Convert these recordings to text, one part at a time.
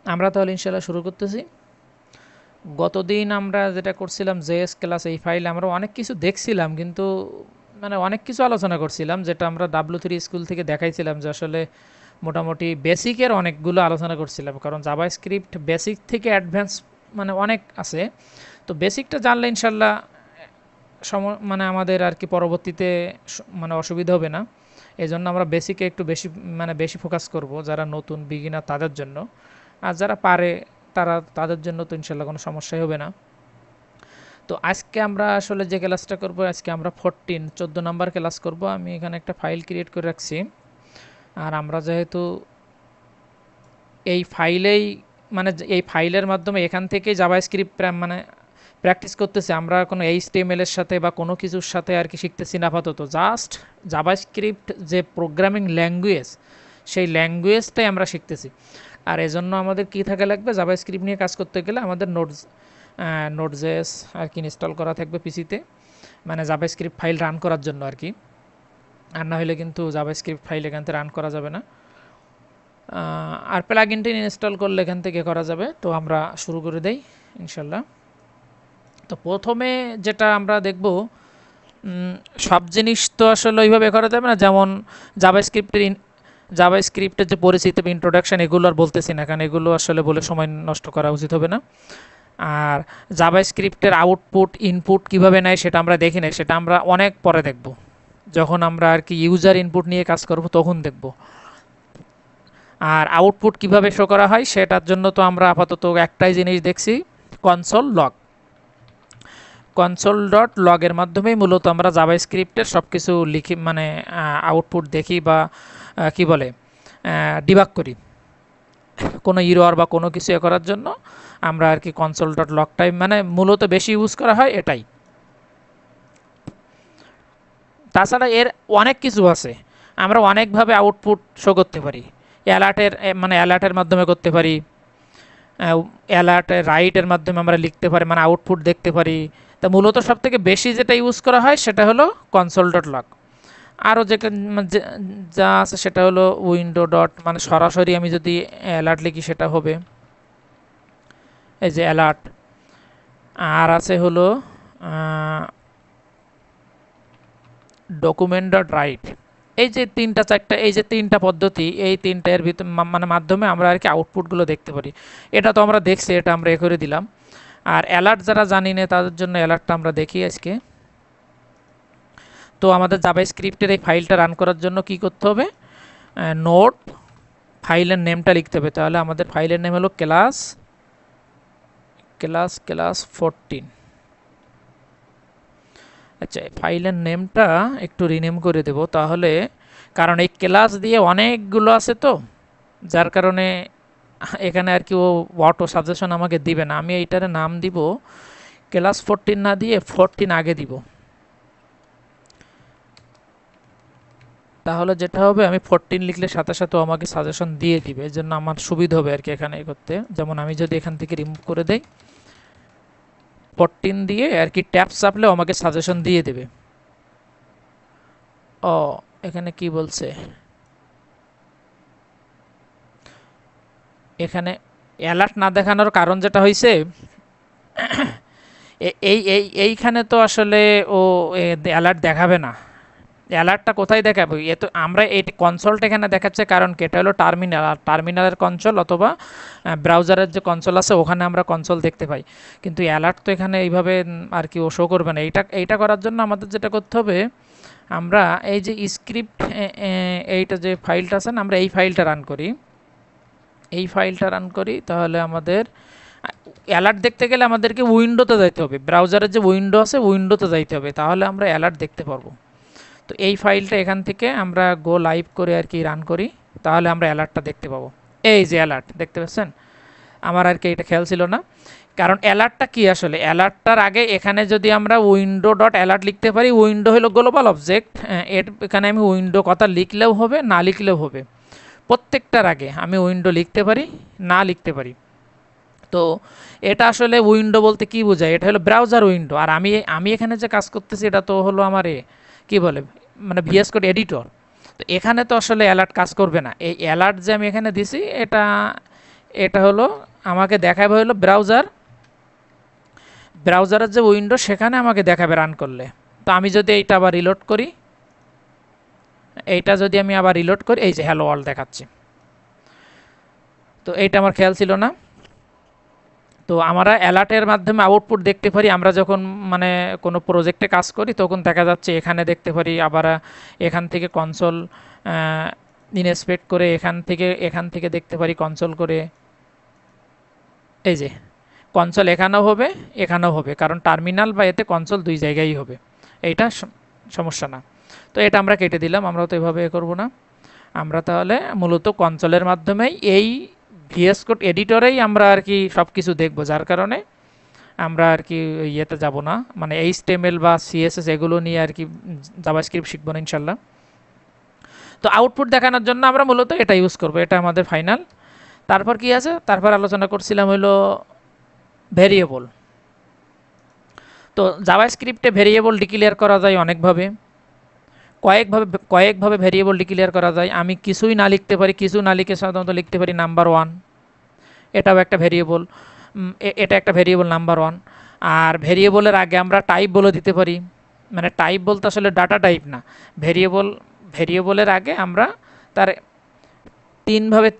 আমরা তাহলে ইনশাল্লাহ শুরু করতেছি। গতদিন আমরা যেটা করছিলাম জেএস ক্লাস, এই ফাইলে আমরা অনেক কিছু দেখছিলাম, কিন্তু মানে অনেক কিছু আলোচনা করছিলাম যেটা আমরা W3 স্কুল থেকে দেখাইছিলাম যে আসলে মোটামুটি বেসিকের অনেকগুলো আলোচনা করছিলাম, কারণ জাভাস্ক্রিপ্ট বেসিক থেকে অ্যাডভান্স মানে অনেক আছে। তো বেসিকটা জানলে ইনশাল্লাহ মানে আমাদের আর কি পরবর্তীতে মানে অসুবিধা হবে না। এই জন্য আমরা বেসিকে একটু বেশি মানে বেশি ফোকাস করব, যারা নতুন বিগিনার তাদের জন্য। আর যারা পারে তাদের জন্য তো ইনশাল্লাহ কোনো সমস্যাই হবে না। তো আজকে আমরা আসলে যে ক্লাসটা করব, আজকে আমরা 14 নাম্বার ক্লাস করব। আমি এখানে একটা ফাইল ক্রিয়েট করে রাখছি। আর আমরা যেহেতু এই ফাইলেই মানে এই ফাইলের মাধ্যমে এখান থেকেই জাভাস্ক্রিপ্ট মানে প্র্যাকটিস করতেছি, আমরা কোনো HTML এর সাথে বা কোনো কিছুর সাথে আর কি শিখতেছি না আপাতত। জাস্ট জাভাস্ক্রিপ্ট যে প্রোগ্রামিং ল্যাঙ্গুয়েজ, সেই ল্যাঙ্গুয়েজটাই আমরা শিখতেছি। আর এজন্য আমাদের কী থাকা লাগবে, জাভাস্ক্রিপ্ট নিয়ে কাজ করতে গেলে আমাদের নোটজেস আর কি ইনস্টল করা থাকবে পিসিতে, মানে জাভাস্ক্রিপ্ট ফাইল রান করার জন্য আর কি। আর না হলে কিন্তু জাভাস্ক্রিপ্ট ফাইল এখান থেকে রান করা যাবে না। আর প্লাগইনটি ইনস্টল করলে এখান থেকে করা যাবে। তো আমরা শুরু করে দেই ইনশাল্লাহ। তো প্রথমে যেটা আমরা দেখব, সব জিনিস তো আসলে ওইভাবে করা যাবে না, যেমন জাভাস্ক্রিপ্টের যে পরিচিতি বা ইন্ট্রোডাকশান, এগুলো আর বলতেছি না, কারণ এগুলো আসলে বলে সময় নষ্ট করা উচিত হবে না। আর জাভাস্ক্রিপ্টের আউটপুট ইনপুট কিভাবে নেয় সেটা আমরা দেখি না, সেটা আমরা অনেক পরে দেখব, যখন আমরা আর কি ইউজার ইনপুট নিয়ে কাজ করব তখন দেখব। আর আউটপুট কিভাবে শো করা হয় সেটার জন্য তো আমরা আপাতত একটাই জিনিস দেখছি, কনসোল লগ। কনসোল ডট লগের মাধ্যমেই মূলত আমরা জাভাস্ক্রিপ্টের সব কিছু লিখি, মানে আউটপুট দেখি বা কি বলে ডিবাগ করি। কোনো ইরর বা কোনো কিছু করার জন্য আমরা আর কি কনসোল ডট লগ টাইম মানে মূলত বেশি ইউজ করা হয় এটাই। তাছাড়া এর অনেক কিছু আছে, আমরা অনেকভাবে আউটপুট শো করতে পারি। অ্যালার্টের মাধ্যমে করতে পারি, অ্যালার্টের রাইটের মাধ্যমে আমরা লিখতে পারি, মানে আউটপুট দেখতে পারি। তা মূলত সবথেকে বেশি যেটা ইউজ করা হয় সেটা হলো কনসোল ডট লগ। আরও যেটা যা আছে সেটা হলো উইন্ডো ডট, মানে সরাসরি আমি যদি অ্যালার্ট লিখি সেটা হবে এই যে অ্যালার্ট। আর আছে হলো ডকুমেন্ট ডট রাইট। এই যে তিনটা পদ্ধতি, এই তিনটার ভিতর মানে মাধ্যমে আমরা আর কি আউটপুটগুলো দেখতে পারি। এটা তো আমরা দেখছি, এটা আমরা করে দিলাম। আর অ্যালার্ট যারা জানি না তাদের জন্য অ্যালার্টটা আমরা দেখি আজকে। তো আমাদের জাভাস্ক্রিপ্টের এই ফাইলটা রান করার জন্য কি করতে হবে, নোট ফাইলের নেমটা লিখতে হবে। তাহলে আমাদের ফাইলের নেম হলো ক্লাস 14। আচ্ছা, ফাইলের নেমটা একটু রিনেম করে দেব তাহলে, কারণ এই ক্লাস দিয়ে অনেকগুলো আছে তো, যার কারণে এখানে আর কি ও অটো সাজেশন আমাকে দিবে না। আমি এইটারে নাম দিব ক্লাস 14 না দিয়ে 14 আগে দিব। তাহলে যেটা হবে, আমি 14 লিখলে সাথে সাথে আমাকে সাজেশন দিয়ে দিবে, এর জন্য আমার সুবিধা হবে আর কি এখানে করতে। যেমন আমি যদি এখান থেকে রিমুভ করে দেই 14 দিয়ে আর কি ট্যাপ চাপলেও আমাকে সাজেশন দিয়ে দেবে। ও এখানে কি বলছে, এখানে অ্যালার্ট না দেখানোর কারণ যেটা হয়েছে, এইখানে তো আসলে ও অ্যালার্ট দেখাবে না। অ্যালার্টটা কোথায় দেখাবে, এ তো আমরা এই কনসোলটা এখানে দেখাচ্ছে, কারণ কি এটা হলো টার্মিনাল, আর টার্মিনালের কনসোল অথবা ব্রাউজারের যে কনসোল আছে ওখানে আমরা কনসোল দেখতে পাই। কিন্তু অ্যালার্ট তো এখানে এইভাবে আর কি ও শো করবে না। এইটা করার জন্য আমাদের যেটা করতে হবে, আমরা এই যে স্ক্রিপ্ট এইটা যে ফাইলটা আছে না, আমরা এই ফাইলটা রান করি। তাহলে আমাদের অ্যালার্ট দেখতে গেলে আমাদেরকে উইন্ডোতে যাইতে হবে, ব্রাউজারের যে উইন্ডো আছে উইন্ডোতে যাইতে হবে, তাহলে আমরা অ্যালার্ট দেখতে পারবো। তো এই ফাইলটা এখান থেকে আমরা গো লাইভ করে আর কি রান করি, তাহলে আমরা অ্যালার্টটা দেখতে পাবো। এই যে অ্যালার্ট দেখতে পাচ্ছেন, আমার আর কি এটা খেয়াল ছিল না। কারণ অ্যালার্টটা কি, আসলে অ্যালার্টটার আগে এখানে যদি আমরা উইন্ডো ডট অ্যালার্ট লিখতে পারি, উইন্ডো হলো গ্লোবাল অবজেক্ট, এখানে আমি উইন্ডো কথা লিখলেও হবে না লিখলেও হবে। প্রত্যেকটার আগে আমি উইন্ডো লিখতে পারি, না লিখতে পারি। তো এটা আসলে উইন্ডো বলতে কি বোঝায়, এটা হলো ব্রাউজার উইন্ডো। আর আমি এখানে যে কাজ করতেছি এটা তো হলো আমার কি বলে, মানে VS কোড এডিটর। তো এখানে তো আসলে অ্যালার্ট কাজ করবে না। এই অ্যালার্ট যে আমি এখানে দিছি, এটা এটা হলো আমাকে দেখাবে হলো ব্রাউজার, ব্রাউজারের যে উইন্ডো সেখানে আমাকে দেখাবে রান করলে। তো আমি যদি এইটা আবার রিলোড করি, এইটা যদি আমি আবার রিলোড করি, এই যে হ্যালো ওয়ার্ল্ড দেখাচ্ছি। তো এইটা আমার খেয়াল ছিল না। তো আমরা অ্যালার্টের মাধ্যমে আউটপুট দেখতে পারি, আমরা যখন মানে কোনো প্রজেক্টে কাজ করি তখন দেখা যাচ্ছে এখানে দেখতে পারি, আবার এখান থেকে কনসোল ইনস্পেক্ট করে এখান থেকে দেখতে পারি কনসোল করে। এই যে কনসোল এখানেও হবে এখানেও হবে, কারণ টার্মিনাল বা এতে কনসোল দুই জায়গায় হবে, এইটা সমস্যা না। তো এটা আমরা কেটে দিলাম, আমরা তো এভাবে করব না। আমরা তাহলে মূলত কনসোলের মাধ্যমেই এই ভিএস কোড এডিটরেই আমরা আর কি সব কিছু দেখবো, যার কারণে আমরা আর কি ইয়েতে যাব না, মানে এইচটিএমএল বা সিএসএস এগুলো নিয়ে আর কি জাভাস্ক্রিপ্ট শিখবো না ইনশাল্লাহ। তো আউটপুট দেখানোর জন্য আমরা মূলত এটা ইউজ করব, এটা আমাদের ফাইনাল। তারপর কি আছে, তারপর আলোচনা করছিলাম হলো ভেরিয়েবল। তো জাভাস্ক্রিপ্টে ভেরিয়েবল ডিক্লেয়ার করা যায় অনেকভাবে, কয়েকভাবে ভেরিয়েবল ডিক্লেয়ার করা যায়। আমি কিছুই না লিখতে পারি, কিছু না লিখে সাধারণত লিখতে পারি নাম্বার 1, এটাও একটা ভেরিয়েবল, এটা একটা ভেরিয়েবল নাম্বার 1। আর ভেরিয়েবলের আগে আমরা টাইপ বলে দিতে পারি, মানে টাইপ বলতে আসলে ডাটা টাইপ না, ভেরিয়েবলের আগে আমরা তার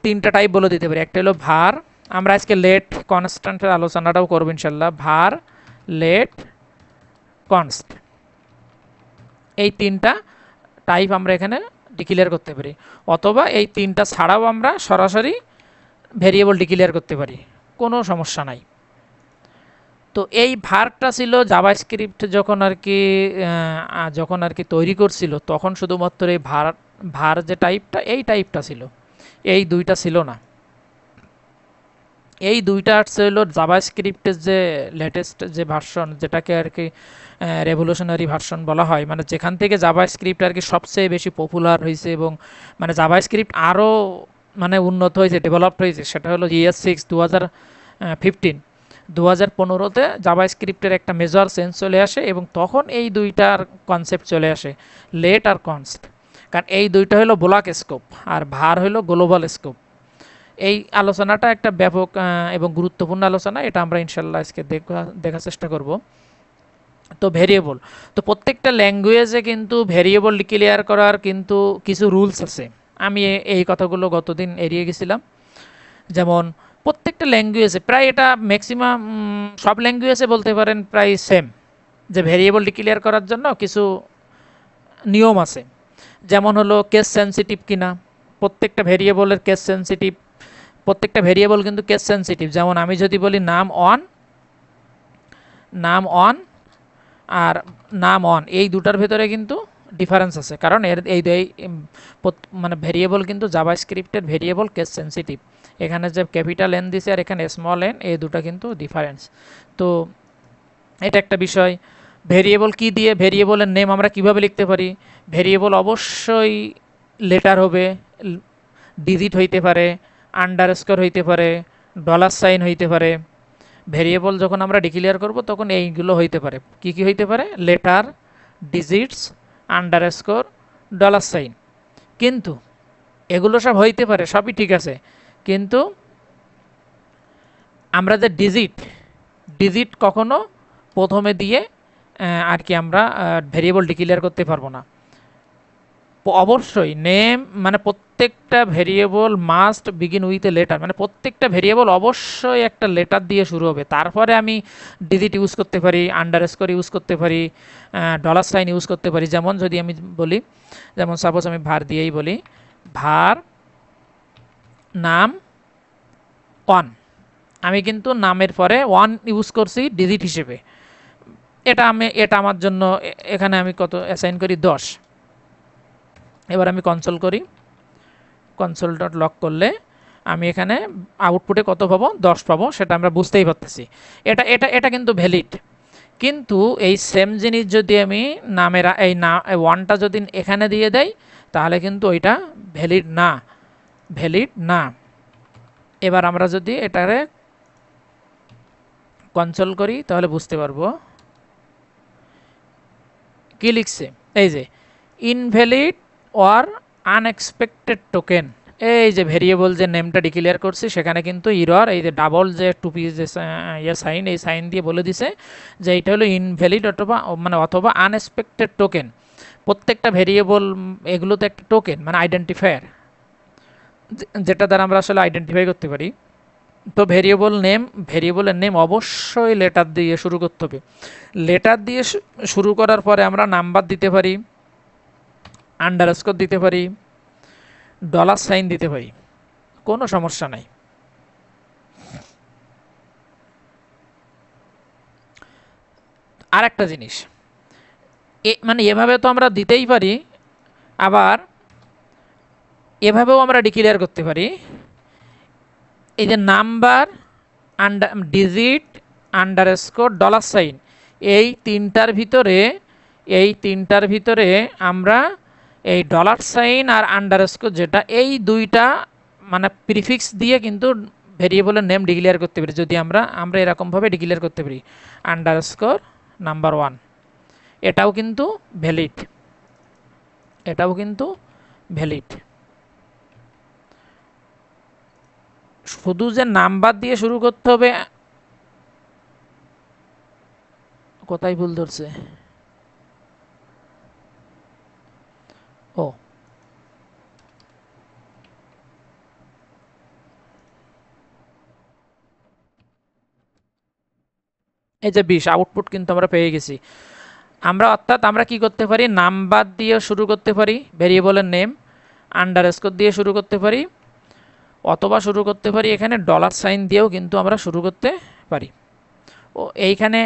তিনটা টাইপ বলে দিতে পারি। একটা হলো ভার, আমরা আজকে লেট কনস্ট্যান্টের আলোচনাটাও করব ইনশাল্লাহ, ভার, লেট, কনস্ট, এই তিনটা টাইপ আমরা এখানে ডিক্লেয়ার করতে পারি। অথবা এই তিনটা ছাড়াও আমরা সরাসরি ভেরিয়েবল ডিক্লেয়ার করতে পারি, কোনো সমস্যা নাই। তো এই ভারটা ছিল জাভাস্ক্রিপ্ট যখন আর কি তৈরি করছিল তখন শুধুমাত্র এই ভার যে টাইপটা, এই টাইপটা ছিল, এই দুইটা ছিল না। এই দুইটা আসছে হলো জাভাস্ক্রিপ্টের যে লেটেস্ট যে ভার্সন, যেটাকে আর কি রেভলিউশনারি ভার্সন বলা হয়, মানে যেখান থেকে জাভাস্ক্রিপ্ট আর কি সবচেয়ে বেশি পপুলার হয়েছে এবং মানে জাভাস্ক্রিপ্ট আরও মানে উন্নত হয়েছে, ডেভেলপড হয়েছে, সেটা হলো ES6 2015-তে জাভাস্ক্রিপ্টের একটা মেজর চেঞ্জ চলে আসে এবং তখন এই দুইটার কনসেপ্ট চলে আসে, লেট আর কনস্ট। কারণ এই দুইটা হলো ব্লক স্কোপ আর ভার হলো গ্লোবাল স্কোপ। এই আলোচনাটা একটা ব্যাপক এবং গুরুত্বপূর্ণ আলোচনা, এটা আমরা ইনশাল্লাহ আজকে দেখার চেষ্টা করব। তো ভেরিয়েবল, তো প্রত্যেকটা ল্যাঙ্গুয়েজে কিন্তু ভেরিয়েবল ডিক্লেয়ার করার কিন্তু কিছু রুলস আছে। আমি এই কথাগুলো গতদিন এড়িয়ে গেছিলাম। যেমন প্রত্যেকটা ল্যাঙ্গুয়েজে প্রায়, এটা ম্যাক্সিমাম সব ল্যাঙ্গুয়েজে বলতে পারেন প্রায় সেম, যে ভেরিয়েবল ডিক্লেয়ার করার জন্য কিছু নিয়ম আছে। যেমন হলো কেস সেন্সিটিভ কিনা, প্রত্যেকটা ভেরিয়েবলের কেস সেন্সিটিভ, প্রত্যেকটা ভেরিয়েবল কিন্তু কেস সেন্সিটিভ। যেমন আমি যদি বলি নাম অন আর নাম অন, এই দুটার ভেতরে কিন্তু ডিফারেন্স আছে, কারণ এই মানে ভেরিয়েবল কিন্তু জাভাস্ক্রিপ্টের ভেরিয়েবল কেস সেন্সিটিভ। এখানে যে ক্যাপিটাল এন দিছে আর এখানে স্মল এন, এই দুটা কিন্তু ডিফারেন্স। তো এটা একটা বিষয়। ভেরিয়েবল কি দিয়ে, ভেরিয়েবলের নেম আমরা কিভাবে লিখতে পারি, ভেরিয়েবল অবশ্যই লেটার হবে, ডিজিট হইতে পারে, আন্ডারস্কোর হইতে পারে, ডলার সাইন হইতে পারে। ভেরিয়েবল যখন আমরা ডিক্লেয়ার করব তখন এইগুলো হইতে পারে, কি কি হইতে পারে, letter, digits, underscore, dollar sign. কিন্তু এগুলো সব হইতে পারে, সবই ঠিক আছে, কিন্তু আমরা যে ডিজিট কখনো প্রথমে দিয়ে আর কি আমরা ভেরিয়েবল ডিক্লেয়ার করতে পারবো না। অবশ্যই নেম মানে প্রত্যেকটা variable must begin with a letter, মানে প্রত্যেকটা ভেরিয়েবল অবশ্যই একটা লেটার দিয়ে শুরু হবে, তারপরে আমি ডিজিট ইউজ করতে পারি, আন্ডারস্কোর ইউজ করতে পারি, ডলার সাইন ইউজ করতে পারি। যেমন যদি আমি বলি, যেমন সাপোজ আমি ভার দিয়েই বলি, ভার নাম ওয়ান, আমি কিন্তু নামের পরে ওয়ান ইউজ করছি ডিজিট হিসেবে, এটা আমার জন্য এখানে আমি কত অ্যাসাইন করি, 10। এবার আমি কনসোল করি, কনসোল ডট লক করলে আমি এখানে আউটপুটে কত পাবো, 10 পাবো, সেটা আমরা বুঝতেই পারতেছি। এটা কিন্তু ভ্যালিড। কিন্তু এই সেম জিনিস যদি আমি নামের এই ওয়ানটা যদি এখানে দিয়ে দেই তাহলে কিন্তু ওইটা ভ্যালিড না। এবার আমরা যদি এটারে কনসোল করি তাহলে বুঝতে পারবো কি লিখছে, এই যে ইনভ্যালিড অর আনএক্সপেক্টেড টোকেন, এই যে ভেরিয়েবল যে নেমটা ডিক্লেয়ার করছি সেখানে কিন্তু ইরর, এই যে ডাবল যে টুপি যে সাইন, এই সাইন দিয়ে বলে দিছে যে এইটা হলো ইনভ্যালিড অথবা অথবা আনএক্সপেক্টেড টোকেন। প্রত্যেকটা ভেরিয়েবল এগুলো তো একটা টোকেন মানে আইডেন্টিফায়ার, যেটা দ্বারা আমরা আসলে আইডেন্টিফাই করতে পারি। তো ভেরিয়েবলের নেম অবশ্যই লেটার দিয়ে শুরু করতে হবে। লেটার দিয়ে শুরু করার পরে আমরা নাম্বার দিতে পারি, আন্ডারস্কোর দিতে পারি, ডলার সাইন দিতে পারি, কোনো সমস্যা নাই। আর একটা জিনিস, এভাবে তো আমরা দিতেই পারি, আবার এভাবেও আমরা ডিক্লেয়ার করতে পারি। এই যে number, digit, underscore, dollar sign, এই তিনটার ভিতরে আমরা এই ডলার সাইন আর আন্ডারস্কোর যেটা, এই দুইটা মানে প্রিফিক্স দিয়ে কিন্তু ভেরিয়েবলের নেম ডিক্লেয়ার করতে পারি। যদি আমরা এরকমভাবে ডিক্লেয়ার করতে পারি আন্ডারস্কোর নাম্বার 1, এটাও কিন্তু ভ্যালিড। শুধু যে নাম্বার দিয়ে শুরু করতে হবে, কোথায় ভুল ধরছে? ও এই যে 20 আউটপুট কিন্তু আমরা পেয়ে গেছি। অর্থাৎ আমরা কি করতে পারি, নাম্বার দিয়ে শুরু করতে পারি ভেরিয়েবলের নেম, আন্ডারস্কোর দিয়ে শুরু করতে পারি, অথবা শুরু করতে পারি এখানে ডলার সাইন দিয়েও কিন্তু আমরা শুরু করতে পারি। ও এইখানে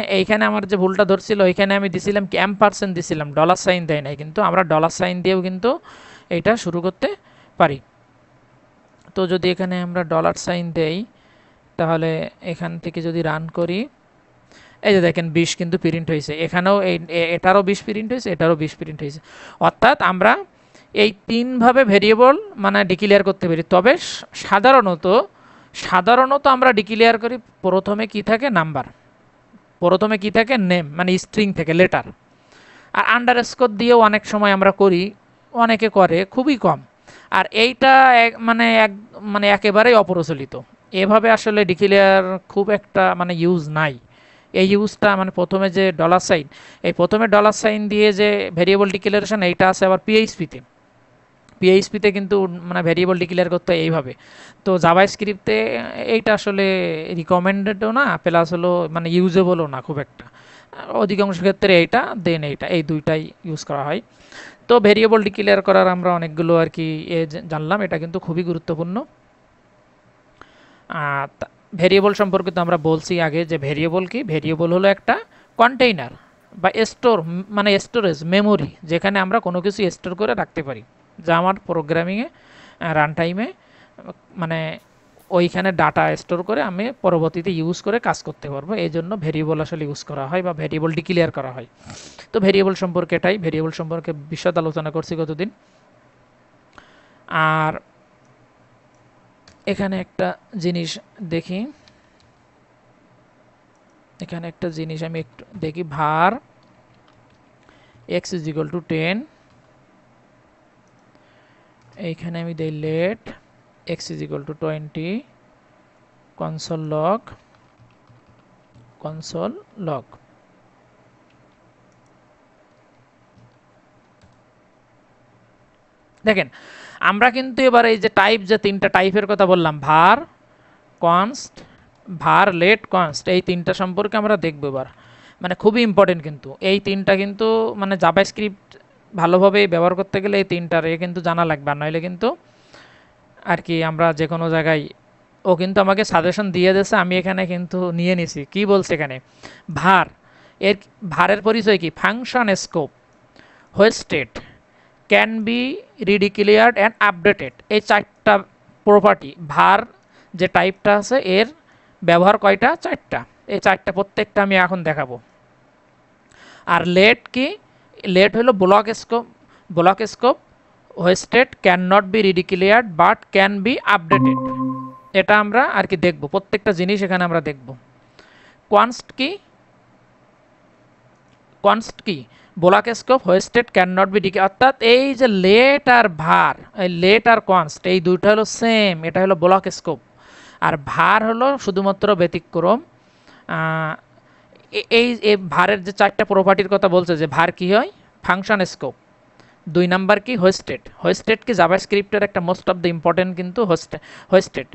আমার যে ভুলটা ধরছিল, ওইখানে আমি দিছিলাম কি % দিছিলাম, ডলার সাইন দেয় নাই, কিন্তু আমরা ডলার সাইন দিয়েও কিন্তু এইটা শুরু করতে পারি। তো যদি এখানে আমরা ডলার সাইন দেই, তাহলে এখান থেকে যদি রান করি, এই যে দেখেন 20 কিন্তু প্রিন্ট হয়েছে, এখানেও এটারও 20 প্রিন্ট হয়েছে, এটারও 20 প্রিন্ট হয়েছে। অর্থাৎ আমরা এই তিনভাবে ভেরিয়েবল ডিক্লেয়ার করতে পারি। তবে সাধারণত আমরা ডিক্লেয়ার করি প্রথমে কি থাকে, নাম্বার, প্রথমে কি থাকে, নেম স্ট্রিং থেকে লেটার, আর আন্ডারস্কোর দিয়েও অনেক সময় আমরা করি, অনেকে করে, খুবই কম। আর এইটা একেবারেই অপ্রচলিত। এভাবে আসলে ডিক্লেয়ার খুব একটা ইউজ নাই। এই ইউজটা প্রথমে যে ডলার সাইন, এই প্রথমে ডলার সাইন দিয়ে যে ভেরিয়েবল ডিক্লারেশন, এইটা আছে আবার পিএইচপিতে কিন্তু ভেরিয়েবল ডিক্লেয়ার করতে এইভাবে। তো জাভা স্ক্রিপ্টে এইটা আসলে রিকমেন্ডেডও না, প্লাস হলো ইউজেবলও না খুব একটা। অধিকাংশ ক্ষেত্রে এই দুইটাই ইউজ করা হয়। তো ভেরিয়েবল ডিক্লেয়ার করার আমরা অনেকগুলো আর কি জানলাম, এটা কিন্তু খুবই গুরুত্বপূর্ণ। ভেরিয়েবল সম্পর্কে তো আমরা বলছি আগে যে ভেরিয়েবল কি, ভেরিয়েবল হলো একটা কন্টেইনার বা স্টোর, স্টোরেজ মেমোরি, যেখানে আমরা কোনো কিছু স্টোর করে রাখতে পারি, যা আমার প্রোগ্রামিংয়ে রান টাইমে ওইখানে ডাটা স্টোর করে আমি পরবর্তীতে ইউজ করে কাজ করতে পারবো। এই জন্য ভেরিয়েবল আসলে ইউজ করা হয় বা ভেরিয়েবল ডিক্লেয়ার করা হয়। তো ভেরিয়েবল সম্পর্কে বিশদ আলোচনা করছি গতদিন। আর এখানে একটা জিনিস দেখি, আমি একটু দেখি, var x = 10, এইখানে আমি দেই let x = 20, console log। দেখেন আমরা কিন্তু এবার এই যে তিনটা টাইপের কথা বললাম, var, const, var, let, const, এই তিনটা সম্পর্কে আমরা দেখবো এবার। খুবই ইম্পর্টেন্ট কিন্তু এই তিনটা, কিন্তু জাভাস্ক্রিপ্ট ভালোভাবে ব্যবহার করতে গেলে এই তিনটার কিন্তু জানা লাগবে, আর নইলে কিন্তু আর কি আমরা যে কোনো জায়গায়, ও কিন্তু আমাকে সাজেশন দিয়ে দিয়েছে, আমি এখানে কিন্তু নিয়ে নিছি। কি বলছে এখানে, ভারের পরিচয় কি, function scope, hoist state, can be redeclared and updated, এই চারটা প্রপার্টি, ভার যে টাইপটা আছে এর ব্যবহার কয়টা, চারটা। এই চারটা প্রত্যেকটা আমি এখন দেখাবো। আর লেট কি, লেট হলো block scope, hoisted, can not be redeclared but can be updated, এটা আমরা আর কি দেখব, প্রত্যেকটা জিনিস এখানে আমরা দেখব। কনস্ট কি, কনস্ট কি block scope hoisted can not be decay, অর্থাৎ এই যে লেট আর ভার, এই লেট আর কনস্ট এই দুইটা হলো সেম, এটা হলো ব্লক স্কোপ। আর ভার হলো শুধুমাত্র ব্যতিক্রম। এই ভারের যে চারটা প্রপার্টির কথা বলছে, যে ভার কি হয় ফাংশন স্কোপ। 2 নাম্বার কি হোয়েস্টেড, হোয়েস্টেড কি জাভাস্ক্রিপ্টের একটা মোস্ট অফ দ্য ইম্পর্টেন্ট কিন্তু হোয়েস্টেড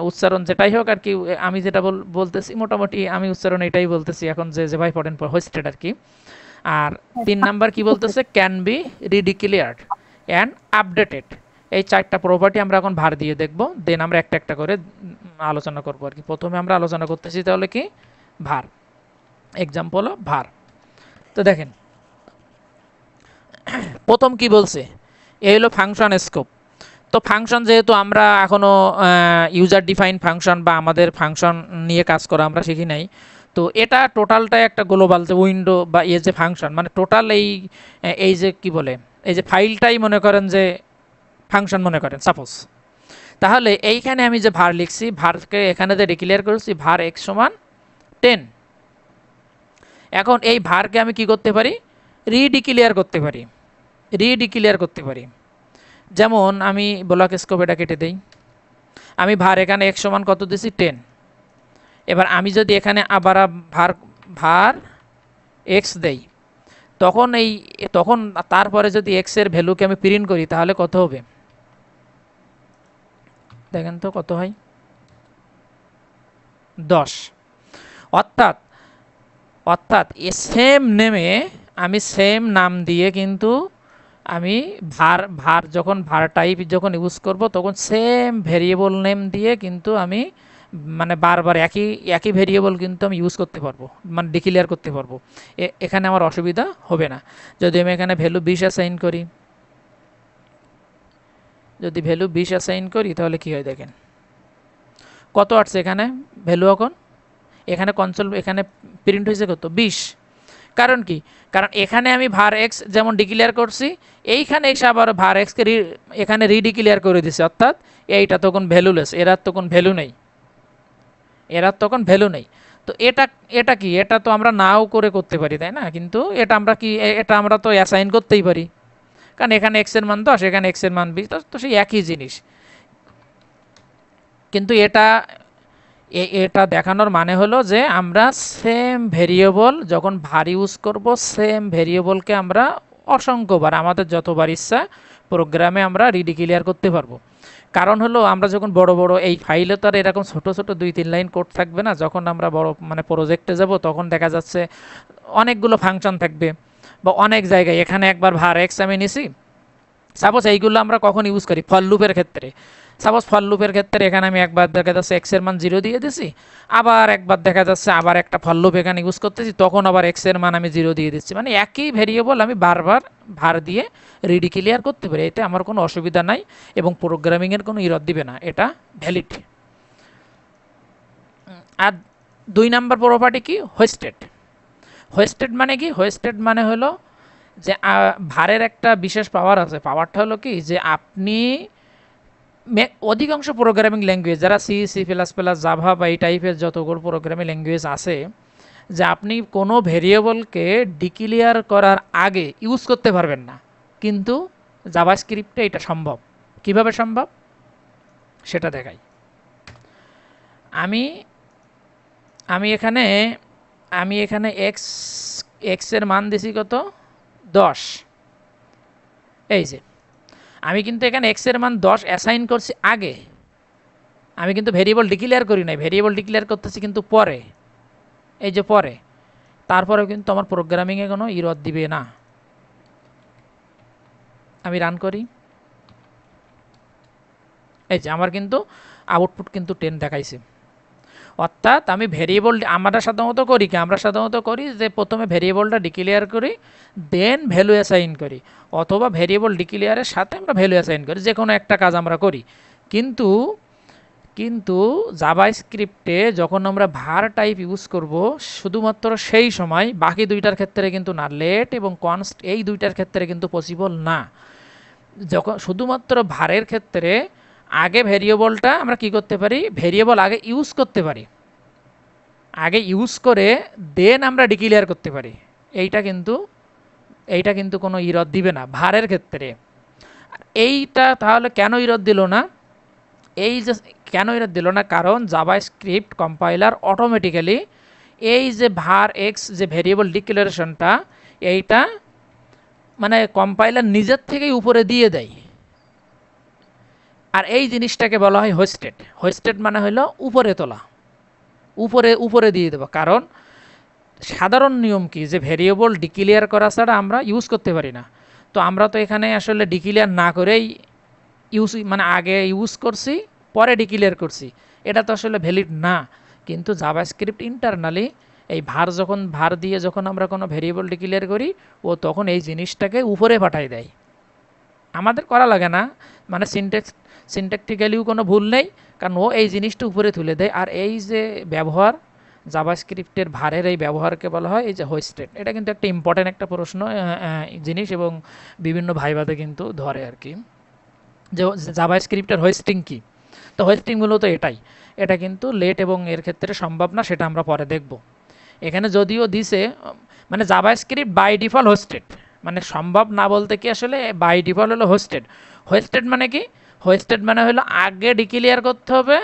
উচ্চারণ যেটাই হোক আর কি, আমি যেটা বলতেছি মোটামুটি আমি উচ্চারণ এটাই বলতেছি এখন, যে যেভাবে পড়েন হোয়েস্টেড আর কি। আর 3 নাম্বার কি বলতেছে can be redeclared and updated. এই চারটা প্রপার্টি আমরা এখন ভার দিয়ে দেখব, দেন আমরা একটা একটা করে আলোচনা করব আর কি। প্রথমে আমরা আলোচনা করতেছি তাহলে কি ভার, এক্সাম্পল হলো ভার। তো দেখেন প্রথম কি বলছে, এই হলো ফাংশন স্কোপ। তো ফাংশন যেহেতু আমরা এখনও ইউজার ডিফাইন ফাংশন বা আমাদের ফাংশন নিয়ে কাজ করা আমরা শিখি নাই, তো এটা টোটালটাই একটা গ্লোবাল যে উইন্ডো বা যে ফাংশন, মানে টোটাল এই যে কি বলে এই যে ফাইলটাই মনে করেন যে ফাংশন মনে করেন সাপোজ। তাহলে এইখানে আমি যে ভার লিখছি, ভারকে এখানে যে ডিক্লেয়ার করেছি ভার x সমান 10। এখন এই ভারকে আমি কি করতে পারি, রিডিক্লেয়ার করতে পারি, রিডিক্লেয়ার করতে পারি। যেমন আমি ব্লক স্কোপ এটা কেটে দেই, আমি ভার এখানে x সমান কত দিছি 10। এবার আমি যদি এখানে আবার ভার x দেই, তখন তারপরে যদি x এর ভ্যালুকে আমি প্রিন্ট করি তাহলে কত হবে দেখেন তো কত হয় 10। অর্থাৎ অর্থাৎ সেম নেমে আমি সেম নাম দিয়ে কিন্তু আমি ভার যখন ভার টাইপ যখন ইউজ করব তখন সেম ভেরিয়েবল নেম দিয়ে কিন্তু আমি মানে বারবার একই ভেরিয়েবল কিন্তু আমি ইউজ করতে পারবো, মানে ডিক্লেয়ার করতে পারবো। এখানে আমার অসুবিধা হবে না। যদি আমি এখানে ভ্যালু 20 অ্যাসাইন করি, যদি ভ্যালু 20 অ্যাসাইন করি তাহলে কি হয় দেখেন কত আসছে এখানে ভ্যালু। এখন এখানে কনসোল এখানে প্রিন্ট হয়েছে কত 20। কারণ কি, কারণ এখানে আমি ভার এক্স যেমন ডিক্লেয়ার করছি, এইখানে এসে আবার ভার এক্সকে এখানে রিডিক্লেয়ার করে দিছে, অর্থাৎ এইটা তখন ভ্যালুলেস, এরার তখন ভ্যালু নেই, এরার তখন ভ্যালু নেই। তো এটা কি, এটা তো আমরা নাও করতে পারি তাই না, কিন্তু এটা আমরা কি এটা আমরা তো অ্যাসাইন করতেই পারি, কারণ এখানে এক্স এর মান 10 এখানে এক্স এর মান 20, তো সেই একই জিনিস। কিন্তু এটা দেখানোর মানে হলো যে আমরা সেম ভেরিয়েবল যখন ভার ইউজ করব, সেম ভেরিয়েবলকে আমরা অসংখ্যবার আমাদের যতবার ইচ্ছা প্রোগ্রামে আমরা রিডিক্লেয়ার করতে পারবো। কারণ হলো আমরা যখন বড় বড় এই ফাইলে তো আর এরকম ছোট ছোট 2-3 লাইন কোড থাকবে না, যখন আমরা বড় মানে প্রজেক্টে যাব তখন দেখা যাচ্ছে অনেকগুলো ফাংশন থাকবে বা অনেক জায়গায়। এখানে একবার ভার এক্স আমি নিছি, সাপোজ এইগুলো আমরা কখন ইউজ করি ফর লুপের ক্ষেত্রে। সাপোজ ফর লুপের ক্ষেত্রে এখানে আমি একবার দেখা যাচ্ছে এক্স এর মান 0 দিয়ে দিছি, আবার একবার দেখা যাচ্ছে আবার একটা ফর লুপ এখানে ইউজ করতেছি, তখন আবার এক্স এর মান আমি 0 দিয়ে দিচ্ছি, মানে একই ভেরিয়েবল আমি বারবার ভার দিয়ে রিডিক্লেয়ার করতে পারি। এতে আমার কোনো অসুবিধা নাই এবং প্রোগ্রামিংয়ের কোনো ইরর দিবে না, এটা ভ্যালিড। আর 2 নাম্বার প্রপার্টি কি হোয়েস্টেড। হোয়েস্টেড মানে কি, হোয়েস্টেড মানে হলো যে ভারের একটা বিশেষ পাওয়ার আছে, পাওয়ারটা হলো কি যে আপনি অধিকাংশ প্রোগ্রামিং ল্যাঙ্গুয়েজ যারা সি প্লাস প্লাস জাভা বা এই টাইপের যতগুলো প্রোগ্রামিং ল্যাঙ্গুয়েজ আছে, যে আপনি কোনো ভেরিয়েবলকে ডিক্লেয়ার করার আগে ইউজ করতে পারবেন না, কিন্তু জাভাস্ক্রিপ্টে এটা সম্ভব। কিভাবে সম্ভব সেটা দেখাই। আমি এখানে এক্স এর মান দিছি কত 10। এই যে আমি কিন্তু এখানে এক্স এর মান 10 অ্যাসাইন করছি আগে, আমি কিন্তু ভেরিয়েবল ডিক্লেয়ার করি নাই, ভেরিয়েবল ডিক্লেয়ার করতেছি কিন্তু পরে, এই যে পরে। তারপরেও কিন্তু আমার প্রোগ্রামিংয়ে কোনো ইরর দিবে না। আমি রান করি, এই যে আমার কিন্তু আউটপুট কিন্তু 10 দেখাইছে। অর্থাৎ আমি ভেরিয়েবল আমরা সাধারণত করি যে প্রথমে ভেরিয়েবলটা ডিক্লেয়ার করি, দেন ভ্যালু অ্যাসাইন করি, অথবা ভেরিয়েবল ডিক্লেয়ারের সাথে আমরা ভ্যালু অ্যাসাইন করি, যে কোনো একটা কাজ আমরা করি। কিন্তু জাভাস্ক্রিপ্টে যখন আমরা ভার টাইপ ইউজ করব শুধুমাত্র সেই সময়, বাকি দুইটার ক্ষেত্রে কিন্তু না, লেট এবং কনস্ট এই দুইটার ক্ষেত্রে কিন্তু পসিবল না। যখন শুধুমাত্র ভারের ক্ষেত্রে আগে ভেরিয়েবলটা আমরা কি করতে পারি, ভেরিয়েবল আগে ইউজ করতে পারি, আগে ইউজ করে দেন আমরা ডিক্লেয়ার করতে পারি। এইটা কিন্তু এইটা কিন্তু কোনো ইরদ দিবে না ভারের ক্ষেত্রে। এইটা তাহলে কেন ইরদ দিল না? এই যে কেন ইরদ দিল না, কারণ জাভাস্ক্রিপ্ট কম্পাইলার অটোমেটিক্যালি এই যে var x যে ভেরিয়েবল ডিক্লারেশনটা, এইটা মানে কম্পাইলার নিজের থেকেই উপরে দিয়ে দেয়। আর এই জিনিসটাকে বলা হয় হোস্টেড। হোস্টেড মানে হলো উপরে তোলা, উপরে উপরে দিয়ে দেবো। কারণ সাধারণ নিয়ম কি, যে ভেরিয়েবল ডিক্লিয়ার করা ছাড়া আমরা ইউজ করতে পারি না। তো আমরা তো এখানে আসলে ডিক্লিয়ার না করেই ইউজ, মানে আগে ইউজ করছি পরে ডিক্লিয়ার করছি, এটা তো আসলে ভ্যালিড না। কিন্তু জাভাস্ক্রিপ্ট ইন্টারনালি এই ভার দিয়ে যখন আমরা কোনো ভেরিয়েবল ডিক্লিয়ার করি, ও তখন এই জিনিসটাকে উপরে পাঠাই দেয়, আমাদের করা লাগে না। মানে সিনট্যাকটিক্যালিও কোনো ভুল নেই, কারণ ও এই জিনিসটা উপরে তুলে দেয়। আর এই যে ব্যবহার জাভাস্ক্রিপ্টের ভারের এই ব্যবহারকে বলা হয় এই যে হোস্টেড। এটা কিন্তু একটা ইম্পর্টেন্ট একটা প্রশ্ন জিনিস, এবং বিভিন্ন ভাইভাতে কিন্তু ধরে আর কি, যে জাভাস্ক্রিপ্টের হোস্টিং কি। তো হোস্টিং মূলত এটাই, এটা কিন্তু লেট এবং এর ক্ষেত্রে সম্ভব না, সেটা আমরা পরে দেখব। এখানে যদিও দিছে মানে জাভাস্ক্রিপ্ট বাই ডিফল্ট হোস্টেড, মানে সম্ভব না বলতে কি আসলে বাই ডিফল্ট হলো হোস্টেড। হোস্টেড মানে কি? হোস্টেড মানে হলো আগে ডিক্লিয়ার করতে হবে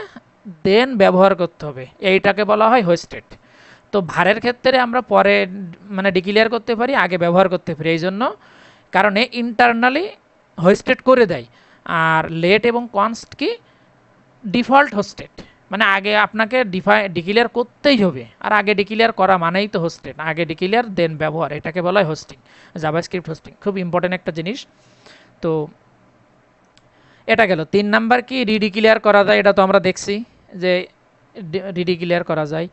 দেন ব্যবহার করতে হবে, এইটাকে বলা হয় হোস্টেড। তো ভারের ক্ষেত্রে আমরা পরে মানে ডিক্লিয়ার করতে পারি, আগে ব্যবহার করতে পারি, এই জন্য কারণে ইন্টারনালি হোস্টেড করে দেয়। আর লেট এবং কনস্ট কি? ডিফল্ট হোস্টেড, মানে আগে আপনাকে ডিক্লিয়ার করতেই হবে, আর আগে ডিক্লিয়ার করা মানেই তো হোস্টেড, আগে ডিক্লিয়ার দেন ব্যবহার, এটাকে বলা হয় হোস্টিং, জাভাস্ক্রিপ্ট হোস্টিং। খুব ইম্পর্টেন্ট একটা জিনিস। তো এটা গেল 3 নাম্বার। কি রিডিক্লিয়ার করা যায়, এটা তো আমরা দেখছি যে রিডিক্লিয়ার করা যায়।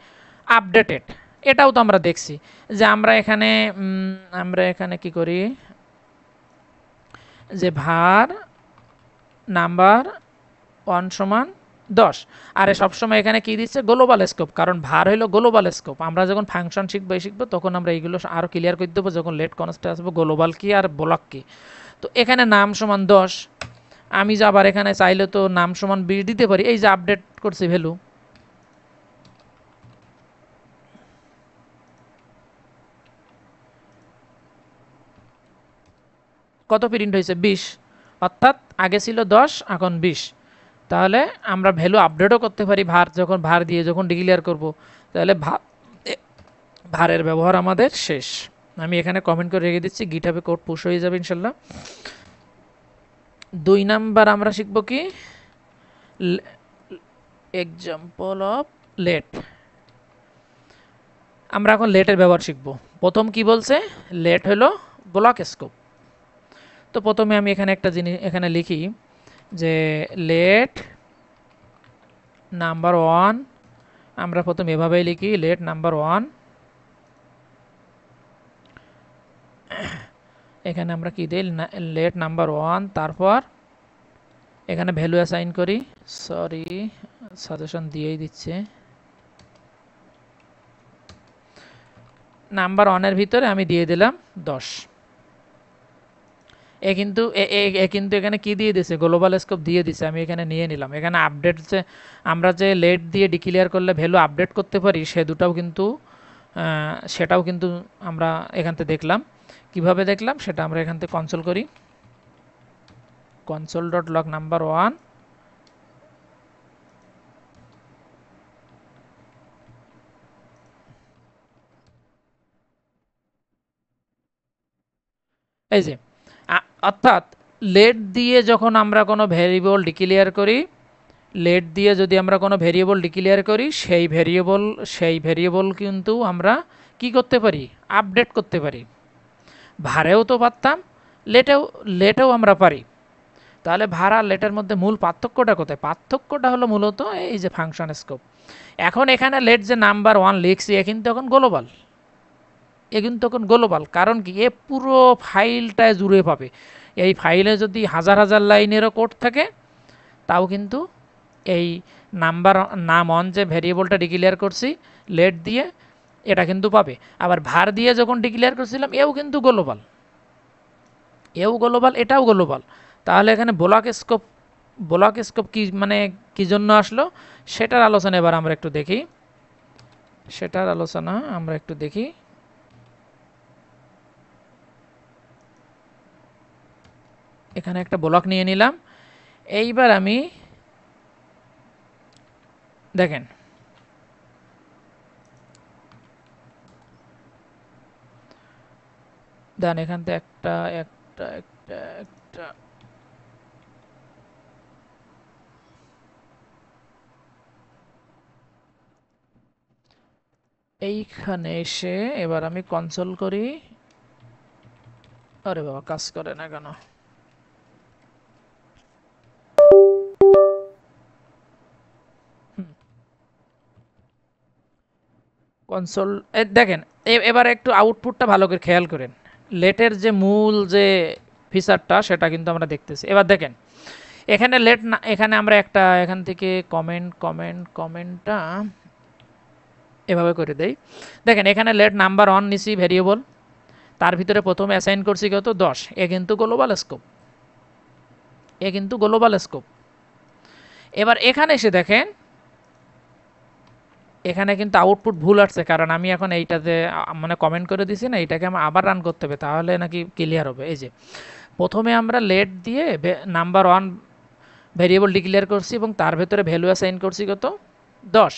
আপডেটেড, এটাও তো আমরা দেখছি যে আমরা এখানে কি করি, যে var নাম্বার 1 সমান 10, আরে সবসময় এখানে কি দিচ্ছে গ্লোবাল স্কোপ, কারণ var হলো গ্লোবাল স্কোপ। আমরা যখন ফাংশন শিখবো তখন আমরা এইগুলো আরও ক্লিয়ার করে দেবো, যখন লেট কনস্ট্যান্ট আসবো গ্লোবাল কি আর ব্লক কি। তো এখানে নাম সমান 10, আমি যে আবার এখানে চাইলে তো নাম সমান 20 দিতে পারি, এই যে আপডেট করছি ভ্যালু, কত প্রিন্ট হয়েছে 20, অর্থাৎ আগে ছিল 10 এখন 20। তাহলে আমরা ভ্যালু আপডেটও করতে পারি যখন ভার দিয়ে যখন ডিক্লিয়ার করব। তাহলে ভারের ব্যবহার আমাদের শেষ। আমি এখানে কমেন্ট করে রেখে দিচ্ছি, গিটহাবে কোড পুশ হয়ে যাবে ইনশাল্লাহ। 2 নাম্বার আমরা শিখব কি, এক্সাম্পল অফ লেট। আমরা এখন লেটের ব্যবহার শিখব। প্রথম কি বলছে, লেট হলো ব্লক স্কোপ। তো প্রথমে আমি এখানে একটা জিনিস এখানে লিখি, যে লেট নাম্বার 1, আমরা প্রথমে এভাবেই লিখি লেট নাম্বার 1, এখানে আমরা কি দিই লেট নাম্বার 1, তারপর এখানে ভ্যালু অ্যাসাইন করি, সরি সাজেশন দিয়েই দিচ্ছে, নাম্বার 1 এর ভিতরে আমি দিয়ে দিলাম 10। এ কিন্তু এখানে কি দিয়ে দিছে, গ্লোবাল স্কোপ দিয়ে দিছে, আমি এখানে নিয়ে নিলাম। এখানে আপডেট যে আমরা যে লেট দিয়ে ডিক্লিয়ার করলে ভ্যালু আপডেট করতে পারি, সেটাও কিন্তু আমরা এখান থেকে দেখলাম। কিভাবে দেখলাম সেটা আমরা এখান থেকে কনসোল করি, কনসোল ডট লগ নাম্বার 1, এই যে অর্থাৎ লেট দিয়ে যখন আমরা কোনো ভেরিয়েবল ডিক্লিয়ার করি, লেট দিয়ে যদি আমরা কোনো ভেরিয়েবল ডিক্লিয়ার করি, সেই ভেরিয়েবল কিন্তু আমরা কি করতে পারি, আপডেট করতে পারি। ভারেও তো পারতাম, লেটেও আমরা পারি। তাহলে ভার আর লেটের মধ্যে মূল পার্থক্যটা কোথায়? পার্থক্যটা হলো মূলত এই যে ফাংশন স্কোপ। এখন এখানে লেট যে নাম্বার 1 লিখছি, এ কিন্তু এখন গ্লোবাল, কারণ কি এ পুরো ফাইলটায় জুড়ে পাবে। এই ফাইলে যদি হাজার হাজার লাইনেরও কোড থাকে, তাও কিন্তু এই নাম অন যে ভেরিয়েবলটা ডিক্লিয়ার করছি লেট দিয়ে, এটা কিন্তু পাবে। আবার ভার দিয়ে যখন ডিক্লিয়ার করছিলাম, এও কিন্তু গ্লোবাল, এটাও গ্লোবাল। তাহলে এখানে ব্লক স্কোপ কি মানে কি জন্য আসলো, সেটার আলোচনা এবার আমরা একটু দেখি। এখানে একটা ব্লক নিয়ে নিলাম। এইবার আমি দেখেন দেন এখান থেকে একটা একটা একটা একটা এইখানে এসে এবার আমি কনসোল করি। আরে বাবা, কাজ করে না কেন? কনসোল দেখেন, এবার একটু আউটপুটটা ভালো করে খেয়াল করেন। লেটের যে মূল যে ফিচারটা সেটা কিন্তু আমরা দেখতেছি। এবার দেখেন এখানে লেট না, এখানে আমরা একটা এখান থেকে কমেন্টটা এভাবে করে দেই। দেখেন এখানে লেট নাম্বার অন নিছি ভেরিয়েবল, তার ভিতরে প্রথমে অ্যাসাইন করছি কত 10। এ কিন্তু গ্লোবাল স্কোপ, এ কিন্তু গ্লোবাল স্কোপ। এবার এখানে এসে দেখেন এখানে কিন্তু আউটপুট ভুল আসছে, কারণ আমি এখন এইটাতে মানে কমেন্ট করে দিছি না, এইটাকে আমার আবার রান করতে হবে, তাহলে নাকি ক্লিয়ার হবে। এই যে প্রথমে আমরা লেট দিয়ে নাম্বার ওয়ান ভেরিয়েবল ডিক্লেয়ার করছি এবং তার ভেতরে ভ্যালু অ্যাসাইন করছি কত 10।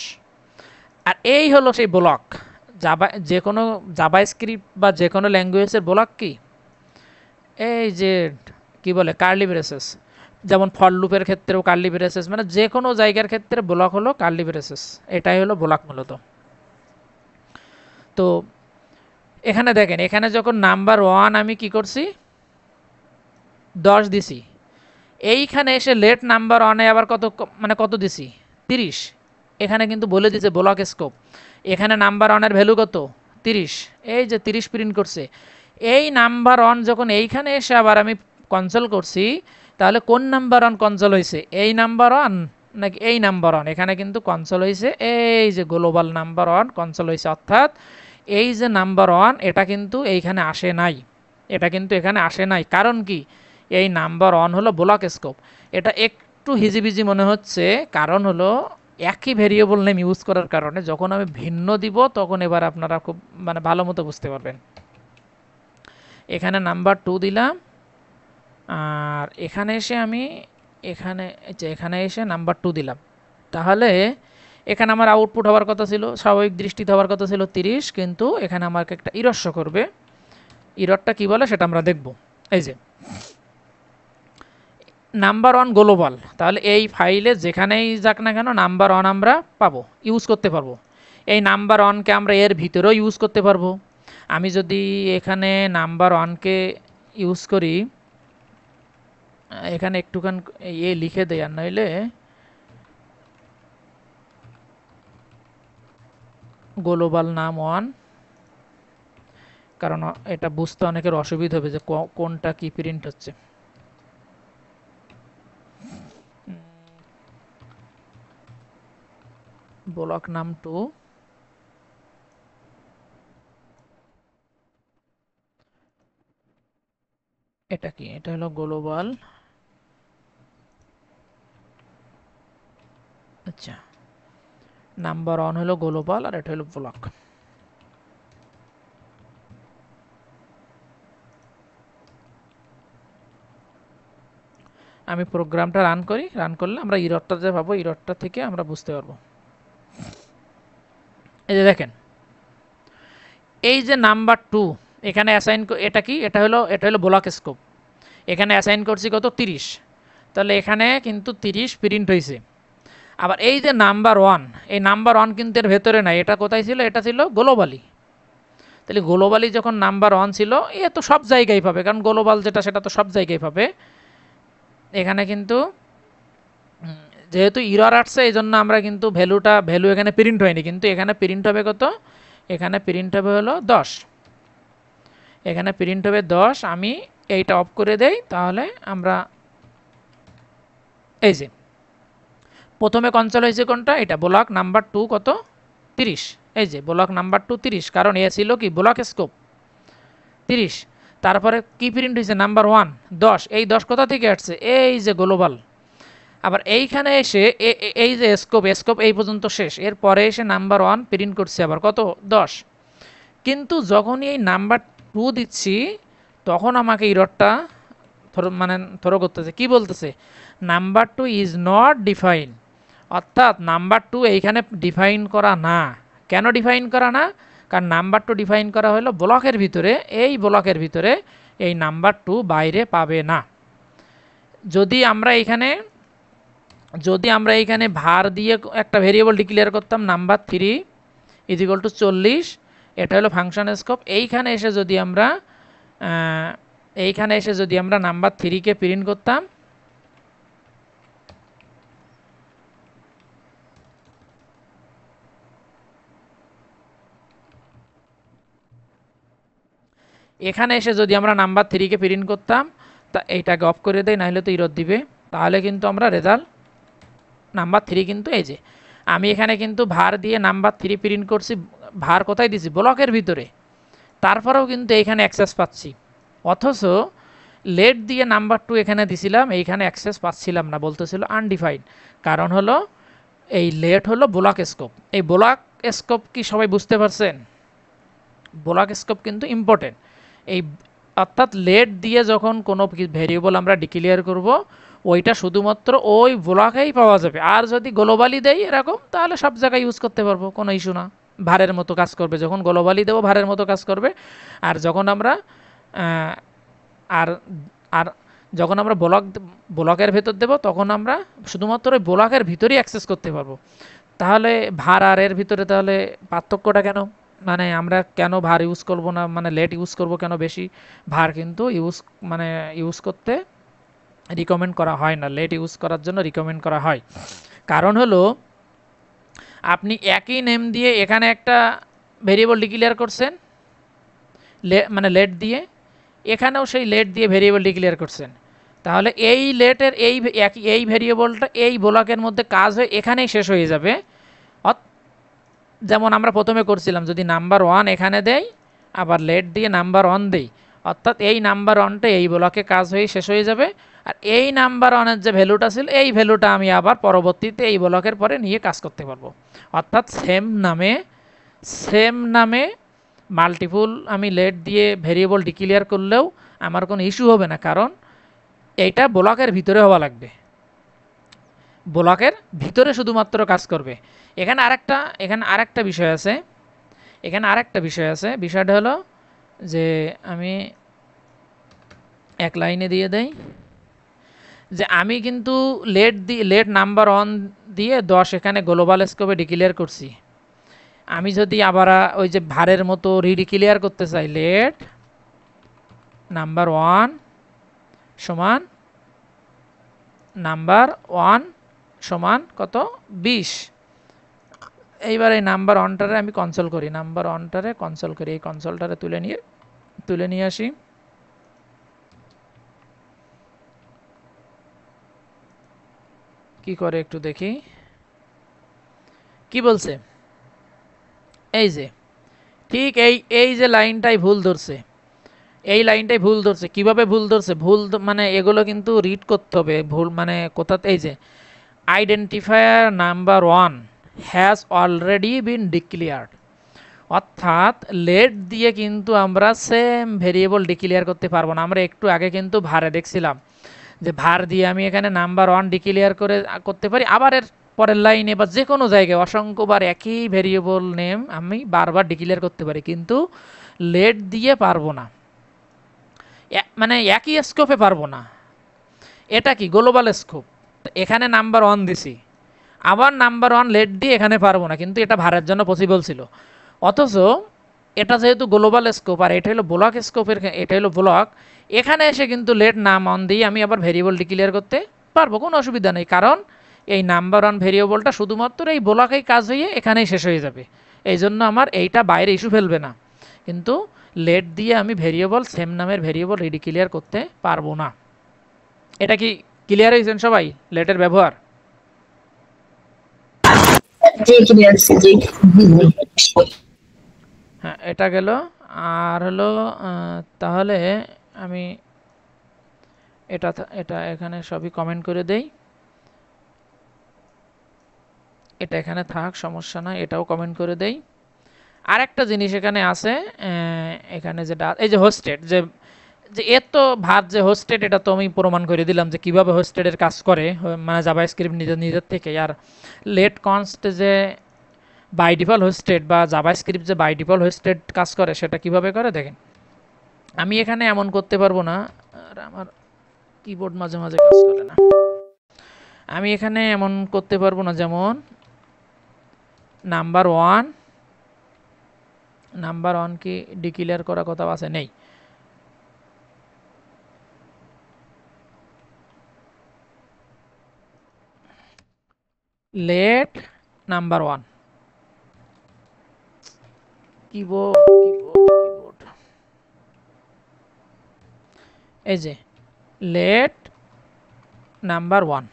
আর এই হলো সেই ব্লক। জাভা, যে কোনো জাভা স্ক্রিপ্ট বা যে কোনো ল্যাঙ্গুয়েজের ব্লক কি, এই যে কি বলে কার্লি ব্রেসেস। যেমন ফর লুপের ক্ষেত্রেও কার্লি ব্রেসেস, মানে যে কোনো জায়গার ক্ষেত্রে ব্লক হলো কার্লি ব্রেসেস। এটাই হলো ব্লক মূলত। তো এখানে দেখেন এখানে যখন নাম্বার ওয়ান আমি কি করছি 10 দিছি, এইখানে এসে লেট নাম্বার ওয়ানে আবার কত মানে কত দিছি 30। এখানে কিন্তু বলে দিছে ব্লক স্কোপ। এখানে নাম্বার ওয়ানের ভ্যালু কত 30, এই যে 30 প্রিন্ট করছে। এই নাম্বার ওয়ান যখন এইখানে এসে আবার আমি কনসোল করছি, তাহলে কোন নাম্বার ওয়ান কনসোল হয়েছে, এই নাম্বার ওয়ান নাকি এই নাম্বার ওয়ান? এখানে কিন্তু কনসোল হয়েছে এই যে গ্লোবাল নাম্বার ওয়ান কনসোল হয়েছে, অর্থাৎ এই যে নাম্বার ওয়ান এটা কিন্তু এইখানে আসে নাই, এটা কিন্তু এখানে আসে নাই। কারণ কি, এই নাম্বার ওয়ান হলো ব্লক স্কোপ। এটা একটু হিজিবিজি মনে হচ্ছে, কারণ হলো একই ভেরিয়েবল নেম ইউজ করার কারণে যখন আমি ভিন্ন দিব তখন এবার আপনারা খুব মানে ভালো মতো বুঝতে পারবেন। এখানে নাম্বার 2 দিলাম, আর এখানে এসে আমি এখানে এসে নাম্বার 2 দিলাম। তাহলে এখানে আমার আউটপুট হওয়ার কথা ছিল, স্বাভাবিক দৃষ্টিতে হওয়ার কথা ছিল 30, কিন্তু এখানে আমাকে একটা ইরর শো করবে। ইররটা কি বলে সেটা আমরা দেখব। এই যে নাম্বার ওয়ান গ্লোবাল, তাহলে এই ফাইলে যেখানেই যাক না কেন নাম্বার ওয়ান আমরা পাবো, ইউজ করতে পারবো। এই নাম্বার ওয়ানকে আমরা এর ভিতরেও ইউজ করতে পারবো। আমি যদি এখানে নাম্বার ওয়ানকে ইউজ করি, এখানে একটুখান এ লিখে দেয়, আর নইলে গ্লোবাল নাম ওয়ান, কারণ এটা বুঝতে অনেকের অসুবিধা হবে যে কোনটা কি প্রিন্ট হচ্ছে। ব্লক নাম 2, এটা কি, এটা হলো গ্লোবাল। আচ্ছা, নাম্বার ওয়ান হলো গ্লোবাল আর এটা হলো ব্লক। আমি প্রোগ্রামটা রান করি, রান করলে আমরা ইররটা যে পাবো ইররটা থেকে আমরা বুঝতে পারবো। এই যে দেখেন এই যে নাম্বার 2 এখানে অ্যাসাইন, এটা কি, এটা হলো ব্লক স্কোপ। এখানে অ্যাসাইন করছি কত 30, তাহলে এখানে কিন্তু 30 প্রিন্ট হয়েছে। আবার এই যে নাম্বার ওয়ান, এই নাম্বার ওয়ান কিন্তু এর ভেতরে নাই, এটা কোথায় ছিল, এটা ছিল গ্লোবালি। তাহলে গ্লোবালি যখন নাম্বার ওয়ান ছিল, এ তো সব জায়গায় পাবে, কারণ গ্লোবাল যেটা সেটা তো সব জায়গায় পাবে। এখানে কিন্তু যেহেতু ইরর আসছে এই জন্য আমরা কিন্তু ভ্যালু এখানে প্রিন্ট হয়নি, কিন্তু এখানে প্রিন্ট হবে কত, এখানে প্রিন্ট হবে হলো 10, এখানে প্রিন্ট হবে 10। আমি এইটা অফ করে দেই, তাহলে আমরা এই যে প্রথমে কনসোল হয়েছে কোনটা, এটা ব্লক নাম্বার 2 কত 30। এই যে ব্লক নাম্বার 2 30, কারণ এ ছিল কি ব্লক স্কোপ 30। তারপরে কি প্রিন্ট হয়েছে নাম্বার 1 10, এই 10 কোথা থেকে আসছে, এই যে গ্লোবাল। আবার এইখানে এসে এই যে স্কোপ এই পর্যন্ত শেষ, এরপরে এসে নাম্বার 1 প্রিন্ট করছে আবার কত 10। কিন্তু যখনই এই নাম্বার 2 দিচ্ছি তখন আমাকে ইররটা মানে থ্রো করতেছে, কি বলতেছে, number two is not define, অর্থাৎ নাম্বার টু এইখানে ডিফাইন করা না। কেন ডিফাইন করা না? কারণ নাম্বার টু ডিফাইন করা হলো ব্লকের ভিতরে, এই ব্লকের ভিতরে এই নাম্বার টু বাইরে পাবে না। যদি আমরা এখানে ভার দিয়ে একটা ভেরিয়েবল ডিক্লেয়ার করতাম নাম্বার 3 ইজ ইকুয়াল টু 40, এটা হলো ফাংশন স্কোপ। এইখানে এসে যদি আমরা নাম্বার 3কে প্রিন্ট করতাম, এখানে এসে যদি আমরা নাম্বার 3কে প্রিন্ট করতাম, তা এইটাকে অফ করে দেয়, নাহলে তো ইরর দিবে, তাহলে কিন্তু আমরা রেজাল্ট নাম্বার 3 কিন্তু এই যে আমি এখানে কিন্তু ভার দিয়ে নাম্বার 3 প্রিন্ট করছি, ভার কোথায় দিছি, ব্লকের ভিতরে, তারপরেও কিন্তু এইখানে অ্যাক্সেস পাচ্ছি। অথচ লেট দিয়ে নাম্বার 2 এখানে দিছিলাম, এইখানে অ্যাক্সেস পাচ্ছিলাম না, বলতেছিল আনডিফাইন্ড। কারণ হলো এই লেট হলো ব্লক স্কোপ। এই ব্লক স্কোপ কি সবাই বুঝতে পারছেন? ব্লক স্কোপ কিন্তু ইম্পর্টেন্ট। এই অর্থাৎ লেট দিয়ে যখন কোনো ভেরিয়েবল আমরা ডিক্লেয়ার করব, ওইটা শুধুমাত্র ওই ব্লকেই পাওয়া যাবে। আর যদি গ্লোবালি দেই এরকম, তাহলে সব জায়গায় ইউজ করতে পারবো, কোনো ইস্যু না, ভারের মতো কাজ করবে। যখন গ্লোবালি দেবো ভারের মতো কাজ করবে। আর যখন আমরা আর আর যখন আমরা ব্লকের ভেতর দেব, তখন আমরা শুধুমাত্র ওই ব্লকের ভিতরেই অ্যাক্সেস করতে পারবো। তাহলে ভার আর এর ভিতরে তাহলে পার্থক্যটা কেন? মানে আমরা কেন ভার ইউজ করব না, মানে লেট ইউজ করব কেন বেশি? ভার কিন্তু ইউজ করতে রিকমেন্ড করা হয় না, লেট ইউজ করার জন্য রিকমেন্ড করা হয়। কারণ হলো আপনি একই নেম দিয়ে এখানে একটা ভেরিয়েবল ডিক্লেয়ার করছেন, মানে লেট দিয়ে, এখানেও সেই লেট দিয়ে ভেরিয়েবল ডিক্লেয়ার করছেন। তাহলে এই লেটের এই ভেরিয়েবলটা এই ব্লকের মধ্যে কাজ হয়ে এখানেই শেষ হয়ে যাবে। যেমন আমরা প্রথমে করছিলাম, যদি নাম্বার 1 এখানে দেই, আবার লেট দিয়ে নাম্বার 1 দেই, অর্থাৎ এই নাম্বার 1টা এই ব্লকে কাজ হয়ে শেষ হয়ে যাবে। আর এই নাম্বার 1-এর যে ভ্যালুটা ছিল, এই ভ্যালুটা আমি আবার পরবর্তীতে এই ব্লকের পরে নিয়ে কাজ করতে পারবো। অর্থাৎ সেম নামে মাল্টিপুল আমি লেট দিয়ে ভেরিয়েবল ডিক্লেয়ার করলেও আমার কোনো ইস্যু হবে না, কারণ এইটা ব্লকের ভিতরে হওয়া লাগবে, ব্লকের ভিতরে শুধুমাত্র কাজ করবে। এখানে আরেকটা বিষয় আছে। বিষয়টা হলো যে আমি এক লাইনে দিয়ে দেই যে আমি কিন্তু লেট নাম্বার 1 দিয়ে 10 এখানে গ্লোবাল স্কোপে ডিক্লেয়ার করছি। আমি যদি আবার ওই যে ভারের মতো রিডিক্লেয়ার করতে চাই, লেট নাম্বার 1 সমান নাম্বার 1 সমান কত, 20। এইবার এই নাম্বার 1টারে আমি কনসোল করি, এই কনসোলটারে তুলে নিয়ে আসি। কি করে একটু দেখি, কি বলছে, এই যে ঠিক এই যে লাইনটাই ভুল ধরছে, কিভাবে ভুল ধরছে, মানে এগুলো কিন্তু রিড করতে হবে। ভুল মানে কোথাতে, এই যে identifier number 1 has already been declared, অর্থাৎ লেট দিয়ে কিন্তু আমরা সেম ভেরিয়েবল ডিক্লেয়ার করতে পারবো না। আমরা একটু আগে কিন্তু ভারে দেখছিলাম যে ভার দিয়ে আমি এখানে নাম্বার 1 ডিক্লেয়ার করতে পারি, আবার এর পরের লাইনে বা যে কোনো জায়গায় অসংখ্যবার একই ভেরিয়েবল নেম আমি বারবার ডিক্লেয়ার করতে পারি, কিন্তু লেট দিয়ে পারবো না, মানে একই স্কোপে পারবো না। এটা কি গ্লোবাল স্কোপ, এখানে নাম্বার 1 দিছি, আবার নাম্বার 1 লেট দিয়ে এখানে পারবো না, কিন্তু এটা ভারের জন্য পসিবল ছিল। অথচ এটা যেহেতু গ্লোবাল স্কোপ আর এটা হলো ব্লক স্কোপের, এটা হলো ব্লক, এখানে এসে কিন্তু লেট নাম 1 দিয়ে আমি আবার ভেরিয়েবল ডিক্লেয়ার করতে পারবো, কোনো অসুবিধা নেই। কারণ এই নাম্বার 1 ভেরিয়েবলটা শুধুমাত্র এই ব্লকেই কাজ হয়ে এখানেই শেষ হয়ে যাবে, এই জন্য আমার এইটা বাইরে ইস্যু ফেলবে না। কিন্তু লেট দিয়ে আমি সেম নামের ভেরিয়েবল রিডিক্লেয়ার করতে পারবো না। এটা কি ক্লিয়ার হয়েছেন সবাই লেটের ব্যবহার? হ্যাঁ, এটা গেল। আর হলো তাহলে আমি এটা এখানে সবই কমেন্ট করে দেই, এটা এখানে থাক, সমস্যা নাই, এটাও কমেন্ট করে দেই। আর একটা জিনিস এখানে আছে, এখানে যেটা এই যে হোস্টেড, যে এর তো ভার যে হোস্টেড, এটা তো আমি প্রমাণ করে দিলাম যে কিভাবে হোস্টেডের কাজ করে, মানে জাভাস্ক্রিপ্ট নিজের নিজের থেকে। আর লেট কনস্ট যে বাই ডিফল্ট হোস্টেড বা জাভাস্ক্রিপ্ট যে বাই ডিফল্ট হোস্টেড কাজ করে সেটা কিভাবে করে দেখেন। আমি এখানে এমন করতে পারবো না, আর আমার কিবোর্ড মাঝে মাঝে কাজ করে না। আমি এখানে এমন করতে পারবো না, যেমন নাম্বার ওয়ান কি ডিক্লেয়ার করা কথা আছে? নেই। লেট নাম্বার ওয়ান, কিবোর্ড এই যে লেট নাম্বার ওয়ান,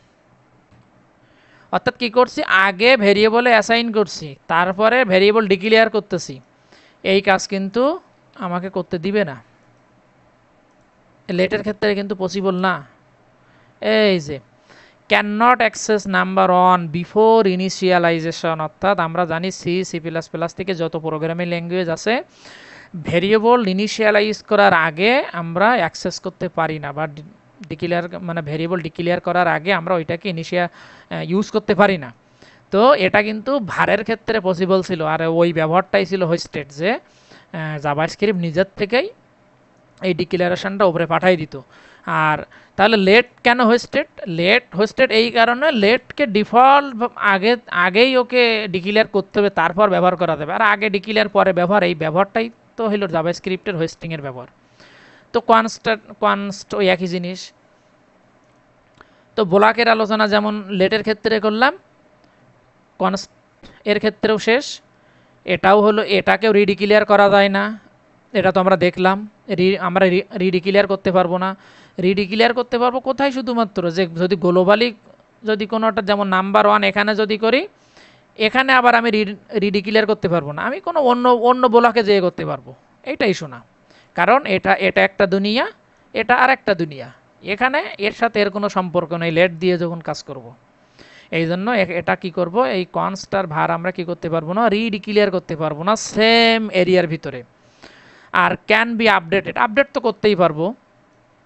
অর্থাৎ কি করছি, আগে ভেরিয়েবলে অ্যাসাইন করছি, তারপরে ভেরিয়েবল ডিক্লেয়ার করতেছি। এই কাজ কিন্তু আমাকে করতে দিবে না, লেটের ক্ষেত্রে কিন্তু পসিবল না। এই যে can not access number one before initialization, অর্থাৎ আমরা জানি সি++ থেকে যত প্রোগ্রামিং ল্যাঙ্গুয়েজ আছে, ভেরিয়েবল ইনিশিয়ালাইজ করার আগে আমরা অ্যাক্সেস করতে পারি না, বা ডিক্লেয়ার মানে ভেরিয়েবল ডিক্লেয়ার করার আগে আমরা ওইটাকে ইউজ করতে পারি না। তো এটা কিন্তু ভারের ক্ষেত্রে পসিবল ছিল, আর ওই ব্যবহারটাই ছিল হোস্টেড, যে জাভাস্ক্রিপ্ট নিজের থেকেই এই ডিক্লারেশনটা উপরে পাঠাই দিত। আর তাহলে লেট কেন হোস্টেড এই কারণে, লেটকে ডিফল্ট আগেই ওকে ডিক্লেয়ার করতে হবে, তারপর ব্যবহার করা যাবে। আর আগে ডিক্লেয়ার পরে ব্যবহার, এই ব্যবহারটাই তো হলো জাভাস্ক্রিপ্টের হোস্টিংয়ের ব্যবহার। তো কনস্ট ওই একই জিনিস। তো ব্লকের আলোচনা যেমন লেটের ক্ষেত্রে করলাম, কনস্ট এর ক্ষেত্রেও শেষ। এটাও হলো, এটাকেও রিডিক্লেয়ার করা যায় না, এটা তো আমরা দেখলাম। আমরা রিডিক্লেয়ার করতে পারবো না। রিডিক্লেয়ার করতে পারবো কোথায়? শুধুমাত্র যে যদি গ্লোবালি যদি কোনোটা, যেমন নাম্বার ওয়ান এখানে যদি করি, এখানে আবার আমি রিডিক্লেয়ার করতে পারবো না, আমি কোনো অন্য ব্লকে যেয়ে করতে পারবো। এইটাই শোনা, কারণ এটা একটা দুনিয়া, এটা আর একটা দুনিয়া, এখানে এর সাথে এর কোনো সম্পর্ক নেই লেট দিয়ে যখন কাজ করব। এই জন্য এটা কি করব, এই কনস্টার ভার আমরা কি করতে পারবো না, রিডিক্লেয়ার করতে পারবো না সেম এরিয়ার ভিতরে। আর ক্যান বি আপডেট তো করতেই পারবো,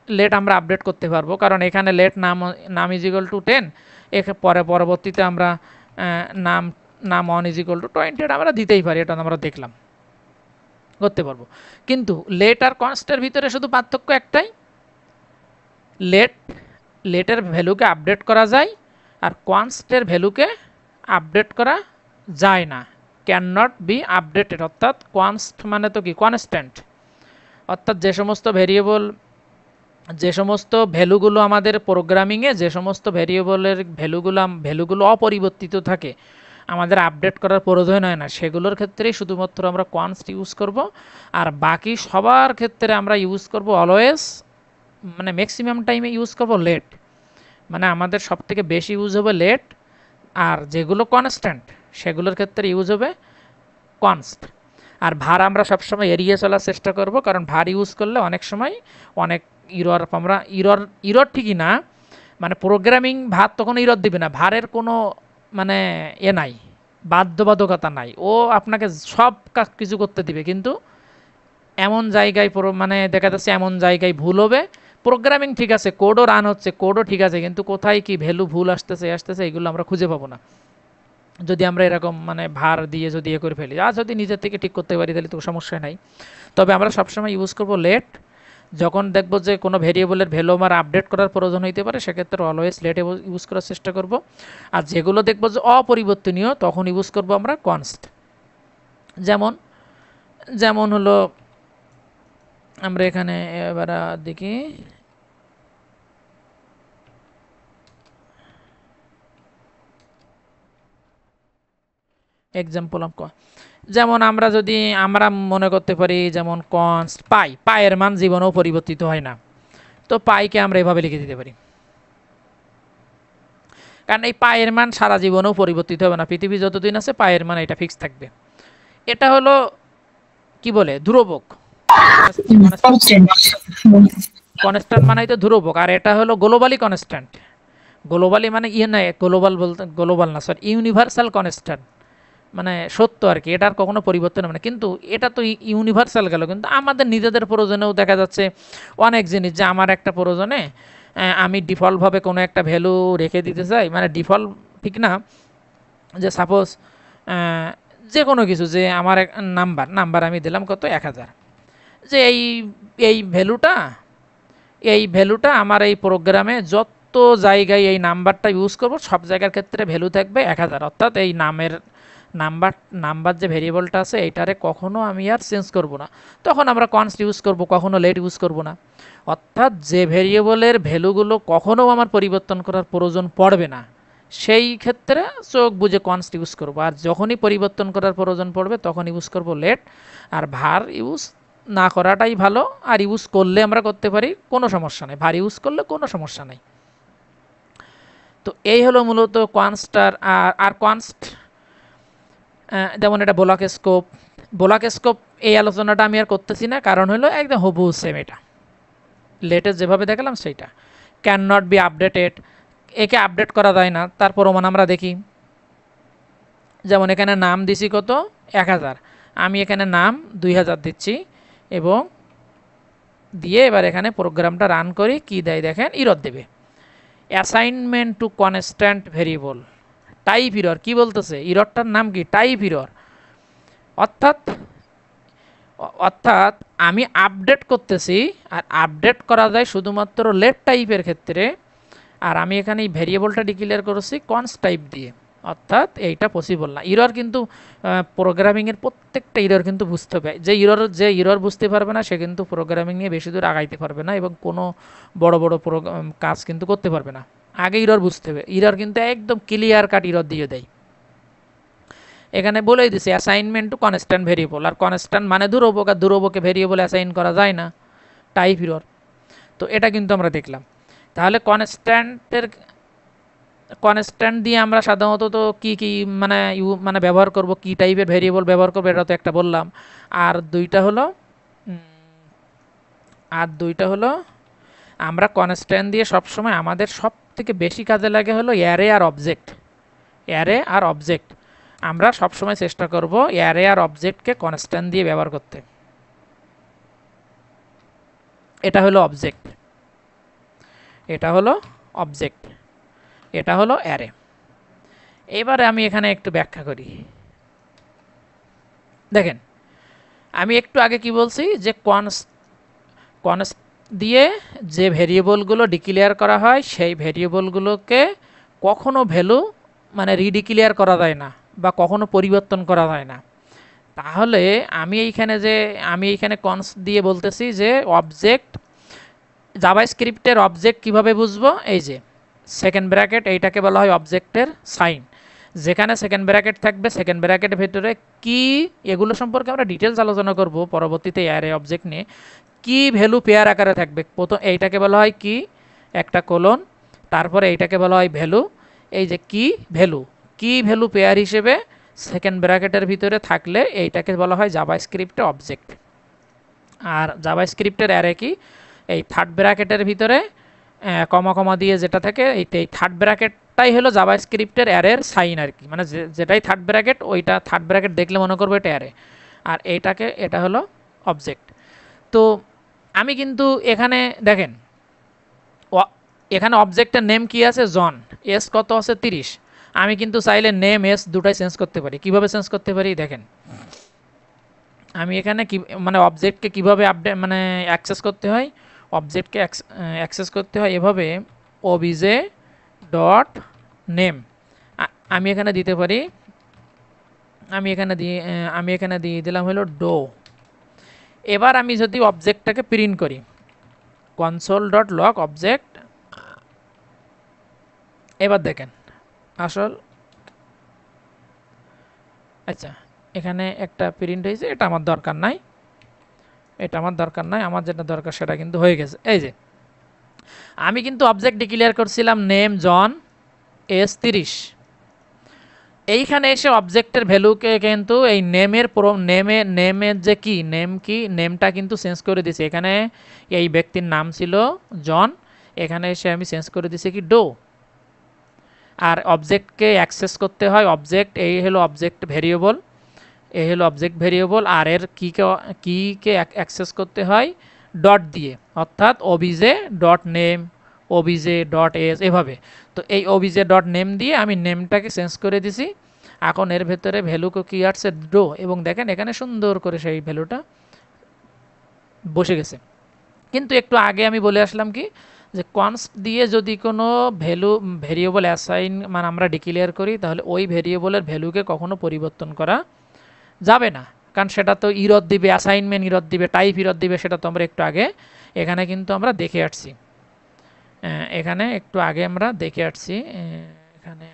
লেট আমরা আপডেট করতে পারবো, কারণ এখানে লেট নাম ইজিক্যাল টু 10, পরবর্তীতে আমরা নাম 1 ইজিক্যাল টু 20 এটা আমরা দিতেই পারি, এটা আমরা দেখলাম, করতে পারবো। কিন্তু লেট আর কনস্টের ভিতরে শুধু পার্থক্য একটাই, লেটের ভ্যালুকে আপডেট করা যায়, আর কনস্টের ভ্যালুকে আপডেট করা যায় না, ক্যান নট বি আপডেটেড। অর্থাৎ কনস্ট মানে তো কি, কনস্ট্যান্ট, অর্থাৎ যে সমস্ত ভ্যালুগুলো আমাদের প্রোগ্রামিংয়ে, যে সমস্ত ভেরিয়েবলের ভ্যালুগুলো অপরিবর্তিত থাকে, আমাদের আপডেট করার প্রয়োজন হয় না, সেগুলোর ক্ষেত্রেই শুধুমাত্র আমরা কনস্ট ইউজ করব। আর বাকি সবার ক্ষেত্রে আমরা ইউজ করব অলওয়েজ, মানে ম্যাক্সিমাম টাইমে ইউজ করব লেট, মানে আমাদের সবথেকে বেশি ইউজ হবে লেট। আর যেগুলো কনস্ট্যান্ট সেগুলোর ক্ষেত্রে ইউজ হবে কনস্ট। আর ভার আমরা সবসময় এড়িয়ে চলার চেষ্টা করব, কারণ ভার ইউজ করলে অনেক সময় অনেক ইরর ঠিকই না, মানে প্রোগ্রামিং ভার তখন ইরর দিবে না, ভারের কোনো মানে নাই, বাধ্যবাধকতা নাই, ও আপনাকে সব কাজ কিছু করতে দিবে, কিন্তু এমন জায়গায় মানে দেখা যাচ্ছে এমন জায়গায় ভুল হবে। প্রোগ্রামিং ঠিক আছে, কোডও রান হচ্ছে, কোডও ঠিক আছে, কিন্তু কোথায় কি ভ্যালু ভুল আসতেছে এগুলো আমরা খুঁজে পাবো না, যদি আমরা এরকম মানে ভার দিয়ে যদি করে ফেলি। আর যদি নিজের থেকে ঠিক করতে পারি তাহলে তো সমস্যা নাই। তবে আমরা সবসময় ইউজ করব লেট, যখন দেখব যে কোনো ভেরিয়েবলের ভ্যালু আমার আপডেট করার প্রয়োজন হইতে পারে, সেক্ষেত্রে অলওয়েজ লেট ইউজ করার চেষ্টা করব। আর যেগুলো দেখব যে অপরিবর্তনীয়, তখন ইউজ করব আমরা কনস্ট। যেমন হলো আমরা এখানে এবার দেখি, এক্সাম্পল যেমন আমরা মনে করতে পারি, যেমন কনস্ট পায়ের মান জীবনেও পরিবর্তিত হয় না, তো পাইকে আমরা এভাবে লিখে দিতে পারি, কারণ এই পায়ের মান সারা জীবনেও পরিবর্তিত হবে না, পৃথিবী যতদিন আছে পায়ের মান এটা ফিক্স থাকবে। এটা হলো কি বলে, ধ্রুবক, কনস্ট্যান্ট মানে তো ধ্রুবক। আর এটা হলো গ্লোবালি মানে ইউনিভার্সাল কনস্ট্যান্ট, মানে সত্য আর কি, এটার কখনো পরিবর্তন হবে না। কিন্তু এটা তো ইউনিভার্সাল গেল, কিন্তু আমাদের নিজেদের প্রয়োজনেও দেখা যাচ্ছে অনেক জিনিস, যে আমার একটা প্রয়োজনে আমি ডিফল্টভাবে কোনো একটা ভ্যালু রেখে দিতে চাই, মানে ডিফল্ট ঠিক না, যে সাপোজ যে কোনো কিছু, যে আমার এক নাম্বার আমি দিলাম কত 1000, যে এই ভ্যালুটা আমার এই প্রোগ্রামে যত জায়গায় এই নাম্বারটা ইউজ করব সব জায়গার ক্ষেত্রে ভ্যালু থাকবে 1000, অর্থাৎ এই নাম্বার নাম্বার যে ভেরিয়েবলটা আছে এইটারে কখনো আমি আর চেঞ্জ করব না। তখন আমরা কনস্ট ইউজ করব, কখনো লেট ইউজ করব না। অর্থাৎ যে ভেরিয়েবলের ভ্যালুগুলো কখনো আমার পরিবর্তন করার প্রয়োজন পড়বে না, সেই ক্ষেত্রে চোখ বুঝে কনস্ট ইউজ করব, আর যখনই পরিবর্তন করার প্রয়োজন পড়বে তখন ইউজ করব লেট। আর ভার ইউজ না করাটাই ভালো, আর ইউজ করলে আমরা করতে পারি, কোনো সমস্যা নেই, ভার ইউজ করলে কোনো সমস্যা নেই। তো এই হলো মূলত কনস্টার। আর কনস্ট যেমন এটা ব্লক স্কোপ এই আলোচনাটা আমি আর করতেছি না, কারণ হলো একদম হুবহু সেম, এটা লেটেস্ট যেভাবে দেখালাম সেইটা। ক্যান নট বি আপডেটেড, একে আপডেট করা যায় না, তার প্রমাণ আমরা দেখি। যেমন এখানে নাম দিছি কত 1000, আমি এখানে নাম 2000 দিচ্ছি, এবং দিয়ে এবার এখানে প্রোগ্রামটা রান করি, কি দেয় দেখেন, ইরর দেবে। Assignment to constant variable, type error. কি বলতেছে, ইররটার নাম কি, টাইপ ইরর। অর্থাৎ অর্থাৎ আমি আপডেট করতেছি, আর আপডেট করা যায় শুধুমাত্র লেট টাইপের ক্ষেত্রে, আর আমি এখানে এই ভেরিয়েবলটা ডিক্লেয়ার করেছি কনস্ট টাইপ দিয়ে, অর্থাৎ এইটা পসিবল না। ইরর কিন্তু প্রোগ্রামিংয়ের প্রত্যেকটা ইরর কিন্তু বুঝতে হবে, যে ইরর বুঝতে পারবে না সে কিন্তু প্রোগ্রামিং নিয়ে বেশি দূর আগাইতে পারবে না, এবং কোনো বড় বড় কাজ কিন্তু করতে পারবে না। আগে ইরর বুঝতে হবে, ইরর কিন্তু একদম ক্লিয়ার কাট ইরর দিয়ে দেয়। এখানে বলেই দিছে assignment to constant variable, R constant মানে ধ্রুবক, আর ধ্রুবকে ভেরিয়েবল অ্যাসাইন করা যায় না, টাইপ ইরর। তো এটা কিন্তু আমরা দেখলাম। তাহলে কনস্ট্যান্ট দিয়ে আমরা সাধারণত তো কি মানে ব্যবহার করব, কি টাইপের ভেরিয়েবল ব্যবহার করব, এটা তো একটা বললাম। আর দুইটা হলো আমরা কনস্ট্যান্ট দিয়ে সবসময় আমাদের সব থেকে বেশি কাজে লাগে হলো অ্যারে আর অবজেক্ট। আমরা সবসময় চেষ্টা করব অ্যারে আর অবজেক্টকে কনস্ট্যান্ট দিয়ে ব্যবহার করতে। এটা হলো অবজেক্ট, এটা হলো অ্যারে। এবারে আমি এখানে একটু ব্যাখ্যা করি। দেখেন, আমি একটু আগে কি বলছি, যে কনস্ট দিয়ে যে ভেরিয়েবলগুলো ডিক্লেয়ার করা হয় সেই ভেরিয়েবলগুলোকে কখনো ভ্যালু মানে রিডিক্লেয়ার করা যায় না, বা কখনো পরিবর্তন করা যায় না। তাহলে আমি এইখানে কনস্ট দিয়ে বলতেছি যে অবজেক্ট, জাভাস্ক্রিপ্টের অবজেক্ট কিভাবে বুঝবো, এই যে সেকেন্ড ব্র্যাকেট, এইটাকে বলা হয় অবজেক্টের সাইন। যেখানে সেকেন্ড ব্র্যাকেট থাকবে, সেকেন্ড ব্র্যাকেটের ভেতরে কি, এগুলো সম্পর্কে আমরা ডিটেলস আলোচনা করব পরবর্তীতে অ্যারে অবজেক্ট নিয়ে। কি ভ্যালু পেয়ার আকারে থাকবে, প্রথম এইটাকে বলা হয় কি, একটা কোলন, তারপরে এইটাকে বলা হয় ভ্যালু। এই যে কি ভ্যালু পেয়ার হিসেবে সেকেন্ড ব্র্যাকেটের ভিতরে থাকলে এইটাকে বলা হয় জাভাস্ক্রিপ্টের অবজেক্ট। আর জাভাস্ক্রিপ্টের অ্যারে কি, এই থার্ড ব্র্যাকেটের ভিতরে কমা দিয়ে যেটা থাকে, এই থার্ড ব্র্যাকেটটাই হলো জাভাস্ক্রিপ্টের অ্যারের সাইন আর কি, মানে যেটাই থার্ড ব্র্যাকেট, ওইটা থার্ড ব্র্যাকেট দেখলে মনে করবো এটা অ্যারে, আর এটা হলো অবজেক্ট। তো আমি কিন্তু এখানে দেখেন, এখানে অবজেক্টের নেম কি আছে, জন, এস কত আছে 30। আমি কিন্তু চাইলে নেম এস দুটাই চেঞ্জ করতে পারি। কিভাবে চেঞ্জ করতে পারি দেখেন, আমি এখানে কি মানে অবজেক্টকে কিভাবে আপডেট মানে অ্যাক্সেস করতে হয়, অবজেক্টকে অ্যাক্সেস করতে হয় এভাবে, ওবিজে ডট নেম আমি এখানে দিতে পারি, আমি এখানে দিয়ে দিলাম হলো ডো। এবার আমি যদি অবজেক্টটাকে প্রিন্ট করি, কনসোল ডট লগ অবজেক্ট, এবার দেখেন আচ্ছা এখানে একটা প্রিন্ট হয়েছে, এটা আমার দরকার নাই, আমার যেটা দরকার সেটা কিন্তু হয়ে গেছে। এই যে আমি কিন্তু অবজেক্ট ডিক্লেয়ার করছিলাম নেম জন এস 30, এইখানে এসে অবজেক্টের ভ্যালুকে কিন্তু এই নেমের যে নেমটা কিন্তু চেঞ্জ করে দিছি। এখানে এই ব্যক্তির নাম ছিল জন, এখানে এসে আমি চেঞ্জ করে দিছি কি ডো। আর অবজেক্টকে অ্যাক্সেস করতে হয় অবজেক্ট, এই হলো অবজেক্ট ভেরিয়েবল, এই হলো অবজেক্ট ভেরিয়েবল। আর এর কিকে অ্যাক্সেস করতে হয় ডট দিয়ে, অর্থাৎ OBJ dot name, OBJ dot age, এভাবে। তো এই ওবিজে ডট নেম দিয়ে আমি নেমটাকে চেঞ্জ করে দিছি। এখন এর ভেতরে ভ্যালু কি আসছে ড্রো, এবং দেখেন এখানে সুন্দর করে সেই ভ্যালুটা বসে গেছে। কিন্তু একটু আগে আমি বলে আসলাম কি, যে কনস্ট দিয়ে যদি কোনো ভেরিয়েবল অ্যাসাইন মানে আমরা ডিক্লেয়ার করি, তাহলে ওই ভেরিয়েবলের ভ্যালুকে কখনো পরিবর্তন করা যাবে না, কারণ সেটা তো ইরর দিবে, অ্যাসাইনমেন্ট ইরর দিবে, টাইপ ইরর দিবে। সেটা তো আমরা একটু আগে এখানে কিন্তু আমরা দেখে আসছি, এখানে একটু আগে আমরা দেখে আসছি। এখানে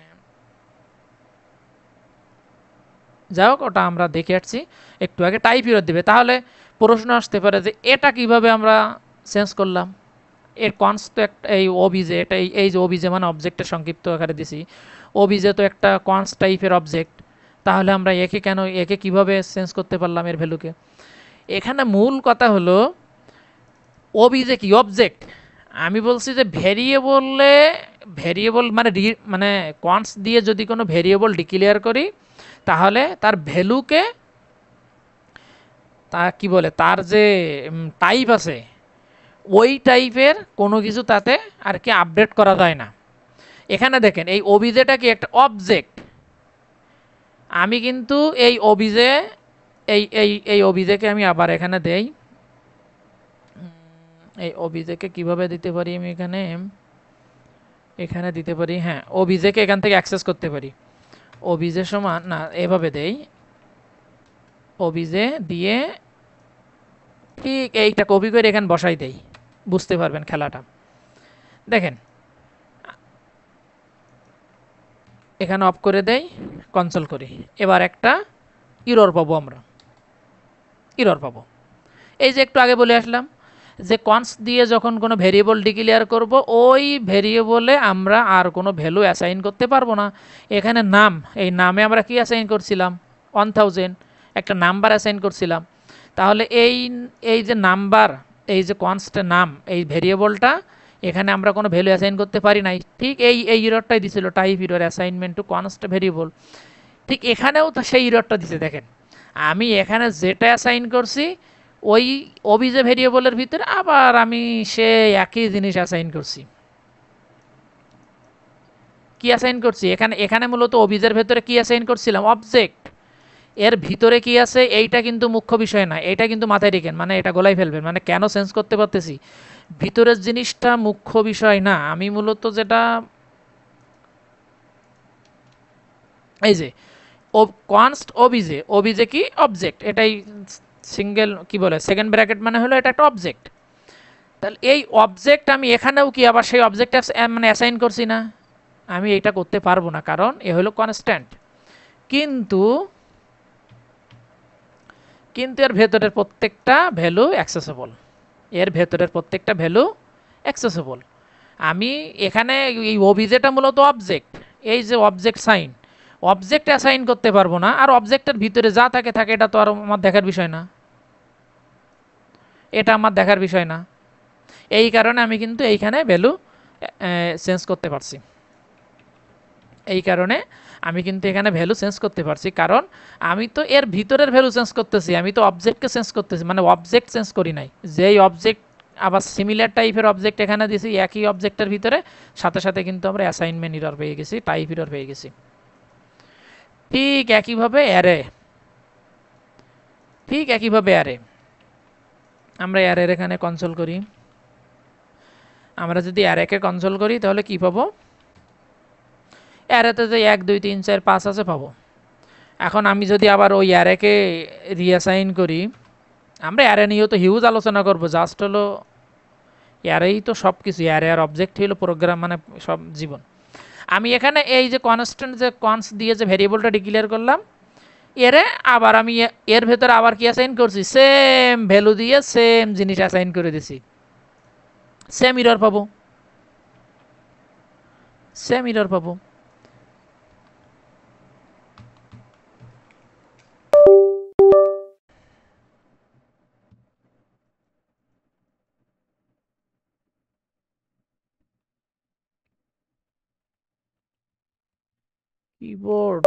যাই হোক, ওটা আমরা দেখে আসছি একটু আগে, টাইপ ইরর দিবে। তাহলে প্রশ্ন আসতে পারে যে এটা কিভাবে আমরা চেঞ্জ করলাম, এর কনস তো একটা এই ওবিজে, এটা এই যে ওবিজে মানে অবজেক্টের সংক্ষিপ্ত আকারে দিছি, ওবিজে তো একটা কনস টাইপের অবজেক্ট, তাহলে আমরা একে কিভাবে চেঞ্জ করতে পারলাম এর ভ্যালুকে। এখানে মূল কথা হলো ওবিজে কি অবজেক্ট, আমি বলছি যে ভেরিয়েবলে, ভেরিয়েবল মানে মানে কনস দিয়ে যদি কোনো ভেরিয়েবল ডিক্লেয়ার করি, তাহলে তার ভ্যালুকে, তা কি বলে, তার যে টাইপ আছে ওই টাইপের কোনো কিছু তাতে আর কি আপডেট করা যায় না। এখানে দেখেন এই ওবিজেটা কি একটা অবজেক্ট, আমি কিন্তু এই ওবিজে, এই ওবিজেকে আমি আবার এখানে দেই, এই ওবিজেকে কিভাবে দিতে পারি আমি এখানে, এখানে দিতে পারি, হ্যাঁ ওবিজেকে এখান থেকে অ্যাক্সেস করতে পারি। ওবিজে সমান না, এভাবে দেই, ওবিজে দিয়ে ঠিক এইটা কপি করে এখানে বসাই দেই, বুঝতে পারবেন খেলাটা। দেখেন এখানে অফ করে দেই, কনসোল করি, এবার একটা ইরর পাবো, আমরা ইরর পাবো। এই যে একটু আগে বলে আসলাম যে কনস দিয়ে যখন কোনো ভেরিয়েবল ডিক্লেয়ার করব, ওই ভেরিয়েবলে আমরা আর কোনো ভ্যালু অ্যাসাইন করতে পারবো না। এখানে নাম, এই নামে আমরা কি অ্যাসাইন করছিলাম 1000, একটা নাম্বার অ্যাসাইন করছিলাম। তাহলে এই যে নাম্বার, এই যে কনস্টের নাম, এই ভেরিয়েবলটা, এখানে আমরা কোনো ভ্যালু অ্যাসাইন করতে পারি নাই। ঠিক এই ইররটাই দিছিল, type error assignment to const variable. ঠিক এখানেও তো সেই ইররটা দিছে, দেখেন আমি এখানে যেটা অ্যাসাইন করছি ওই অবিজে ভেরিয়েবলের ভিতরে আবার আমি সে একই জিনিস অ্যাসাইন করছি। কি অ্যাসাইন করছি এখানে, এখানে মূলত অবিজের ভেতরে কি অ্যাসাইন করছিলাম অবজেক্ট, এর ভিতরে কি আছে এইটা কিন্তু মুখ্য বিষয় না, এটা কিন্তু মাথায় রেখেন, মানে এটা গোলাই ফেলবেন, মানে কেন চেঞ্জ করতে পারতেছি ভিতরের জিনিসটা মুখ্য বিষয় না। আমি মূলত যেটা এই যে কনস্ট ওবিজে, ওবিজে কি অবজেক্ট, এটাই সিঙ্গেল কি বলে সেকেন্ড ব্র্যাকেট মানে হলো এটা একটা অবজেক্ট। তাহলে এই অবজেক্ট আমি এখানেও কি আবার সেই অবজেক্ট মানে অ্যাসাইন করছি না, আমি এটা করতে পারবো না, কারণ এ হলো কনস্ট্যান্ট। কিন্তু কিন্তু এর ভেতরের প্রত্যেকটা ভ্যালু অ্যাক্সেসেবল, এর ভেতরের প্রত্যেকটা ভ্যালু অ্যাক্সেসেবল। আমি এখানে এই ওবিজেটা মূলত অবজেক্ট, এই যে অবজেক্ট সাইন, অবজেক্ট অ্যাসাইন করতে পারবো না, আর অবজেক্টের ভিতরে যা থাকে থাকে, এটা তো আর আমার দেখার বিষয় না, এটা আমার দেখার বিষয় না। এই কারণে আমি কিন্তু এইখানে ভ্যালু চেঞ্জ করতে পারছি, এই কারণে আমি কিন্তু এখানে ভ্যালু চেঞ্জ করতে পারছি, কারণ আমি তো এর ভিতরের ভ্যালু চেঞ্জ করতেছি, আমি তো অবজেক্টকে চেঞ্জ করতেছি, মানে অবজেক্ট চেঞ্জ করি নাই। যেই অবজেক্ট আবার সিমিলার টাইপের অবজেক্ট এখানে দিয়েছি একই অবজেক্টের ভিতরে, সাথে সাথে কিন্তু আমরা অ্যাসাইনমেন্ট ইরর পেয়ে গেছি, টাইপ ইরর পেয়ে গেছি। ঠিক একইভাবে অ্যারে, ঠিক একইভাবে অ্যারে, আমরা অ্যারের এখানে কনসোল করি, আমরা যদি অ্যারেকে কনসোল করি তাহলে কি পাবো, অ্যারেতে যে 1 2 3 4 5 আছে পাবো। এখন আমি যদি আবার ওই অ্যারেকে রিঅ্যাসাইন করি, আমরা অ্যারে নিয়েও তো হিউজ আলোচনা করবো, জাস্ট হলো অ্যারেই তো সব কিছু, অ্যারে আর অবজেক্ট হলো প্রোগ্রাম মানে সব জীবন। আমি এখানে এই যে কনস্ট্যান্ট যে কনস দিয়ে যে ভেরিয়েবলটা ডিক্লেয়ার করলাম, এরে আবার আমি এর ভেতরে আবার কি অ্যাসাইন করছি, সেম ভ্যালু দিয়ে সেম জিনিস অ্যাসাইন করে দিছি, সেম ইরর পাবো, সেম ইরর পাবো। কিবোর্ড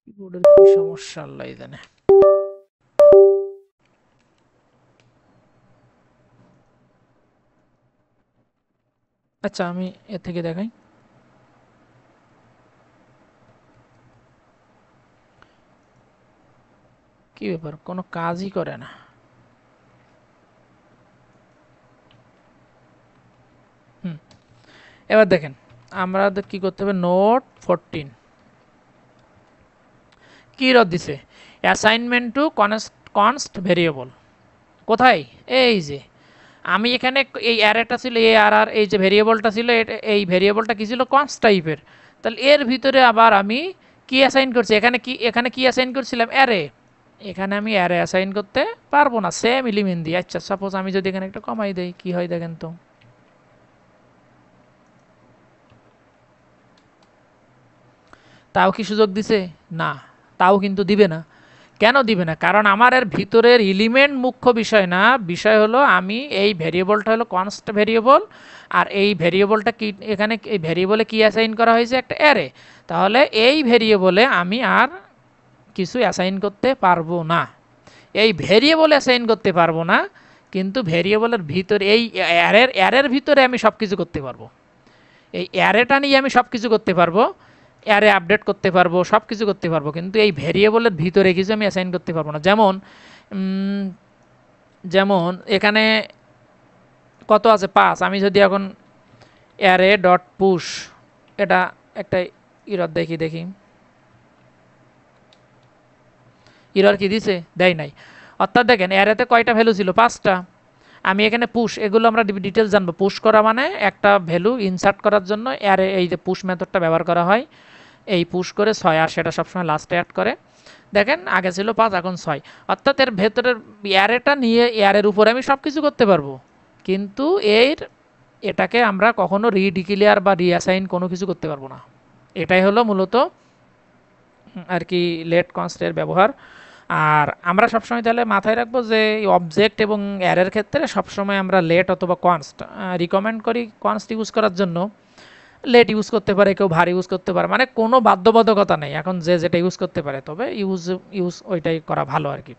কিবোর্ডের কি সমস্যা আল্লাহ জানে। আচ্ছা আমি এ থেকে দেখাই। কি ব্যাপার, কোনো কাজই করে না। হুম, এবার দেখেন আমাদের কি করতে হবে, নোট 14 কি রদ দিছে, অ্যাসাইনমেন্ট টু কনস্ট ভেরিয়েবল। কোথায়, এই যে আমি এখানে এই অ্যারেটা ছিল এ আর আর, এই যে ভেরিয়েবলটা ছিল এই ভেরিয়েবলটা কি ছিল, কনস্ট টাইপের। তাহলে এর ভিতরে আবার আমি কি অ্যাসাইন করছি, এখানে কি অ্যাসাইন করছিলাম, অ্যারে। এখানে আমি অ্যারে অ্যাসাইন করতে পারবো না, সেম এলিমেন্ট দিয়ে। আচ্ছা সাপোজ আমি যদি এখানে একটা কমাই দেই, কি হয় দেখেন তো। তাও কি সুযোগ দিছে, না, তাও কিন্তু দিবে না। কেন দিবে না, কারণ আমার এর ভিতরের এলিমেন্ট মুখ্য বিষয় না, বিষয় হলো আমি এই ভেরিয়েবলটা হলো কনস্ট ভেরিয়েবল, আর এই ভেরিয়েবলটা কি, এখানে এই ভেরিয়েবলে কি অ্যাসাইন করা হয়েছে, একটা অ্যারে। তাহলে এই ভেরিয়েবলে আমি আর কিছু অ্যাসাইন করতে পারবো না, এই ভেরিয়েবল অ্যাসাইন করতে পারবো না, কিন্তু ভেরিয়েবলের ভিতরে এই অ্যারের ভিতরে আমি সব কিছু করতে পারবো। এই অ্যারেটা নিয়ে আমি সব কিছু করতে পারবো, অ্যারে আপডেট করতে পারবো, সব কিছু করতে পারবো, কিন্তু এই ভেরিয়েবলের ভিতরে কিছু আমি অ্যাসাইন করতে পারবো না। যেমন যেমন এখানে কত আছে, 5। আমি যদি এখন অ্যারে ডট পুশ, এটা একটা ইরর দেখি দেখি, ইরর কি দিছে, দেয় নাই। অর্থাৎ দেখেন অ্যারেতে কয়টা ভ্যালু ছিল, 5টা। আমি এখানে পুশ, এগুলো আমরা ডিটেলস জানবো। পুশ করা মানে একটা ভ্যালু ইনসার্ট করার জন্য অ্যারে, এই যে পুশ মেথডটা ব্যবহার করা হয়। এই পুশ করে 6, আর সেটা সবসময় লাস্টে অ্যাড করে। দেখেন আগে ছিল 5, এখন 6। অর্থাৎ এর ভেতরের অ্যারেটা নিয়ে অ্যারের উপরে আমি সব কিছু করতে পারবো, কিন্তু এটাকে আমরা কখনো রিডিক্লেয়ার বা রিঅ্যাসাইন কোনো কিছু করতে পারবো না। এটাই হলো মূলত আর কি লেট কনস্টের ব্যবহার। আর আমরা সবসময় তাহলে মাথায় রাখবো যে অবজেক্ট এবং অ্যারের ক্ষেত্রে সবসময় আমরা লেট অথবা কনস্ট রিকমেন্ড করি। কনস্ট ইউজ করার জন্য লেট ইউজ করতে পারে, কেউ ভার ইউজ করতে পারে, মানে কোনো বাধ্যবাধকতা নেই, এখন যে যেটা ইউজ করতে পারে, তবে ইউজ ওইটাই করা ভালো আর কি।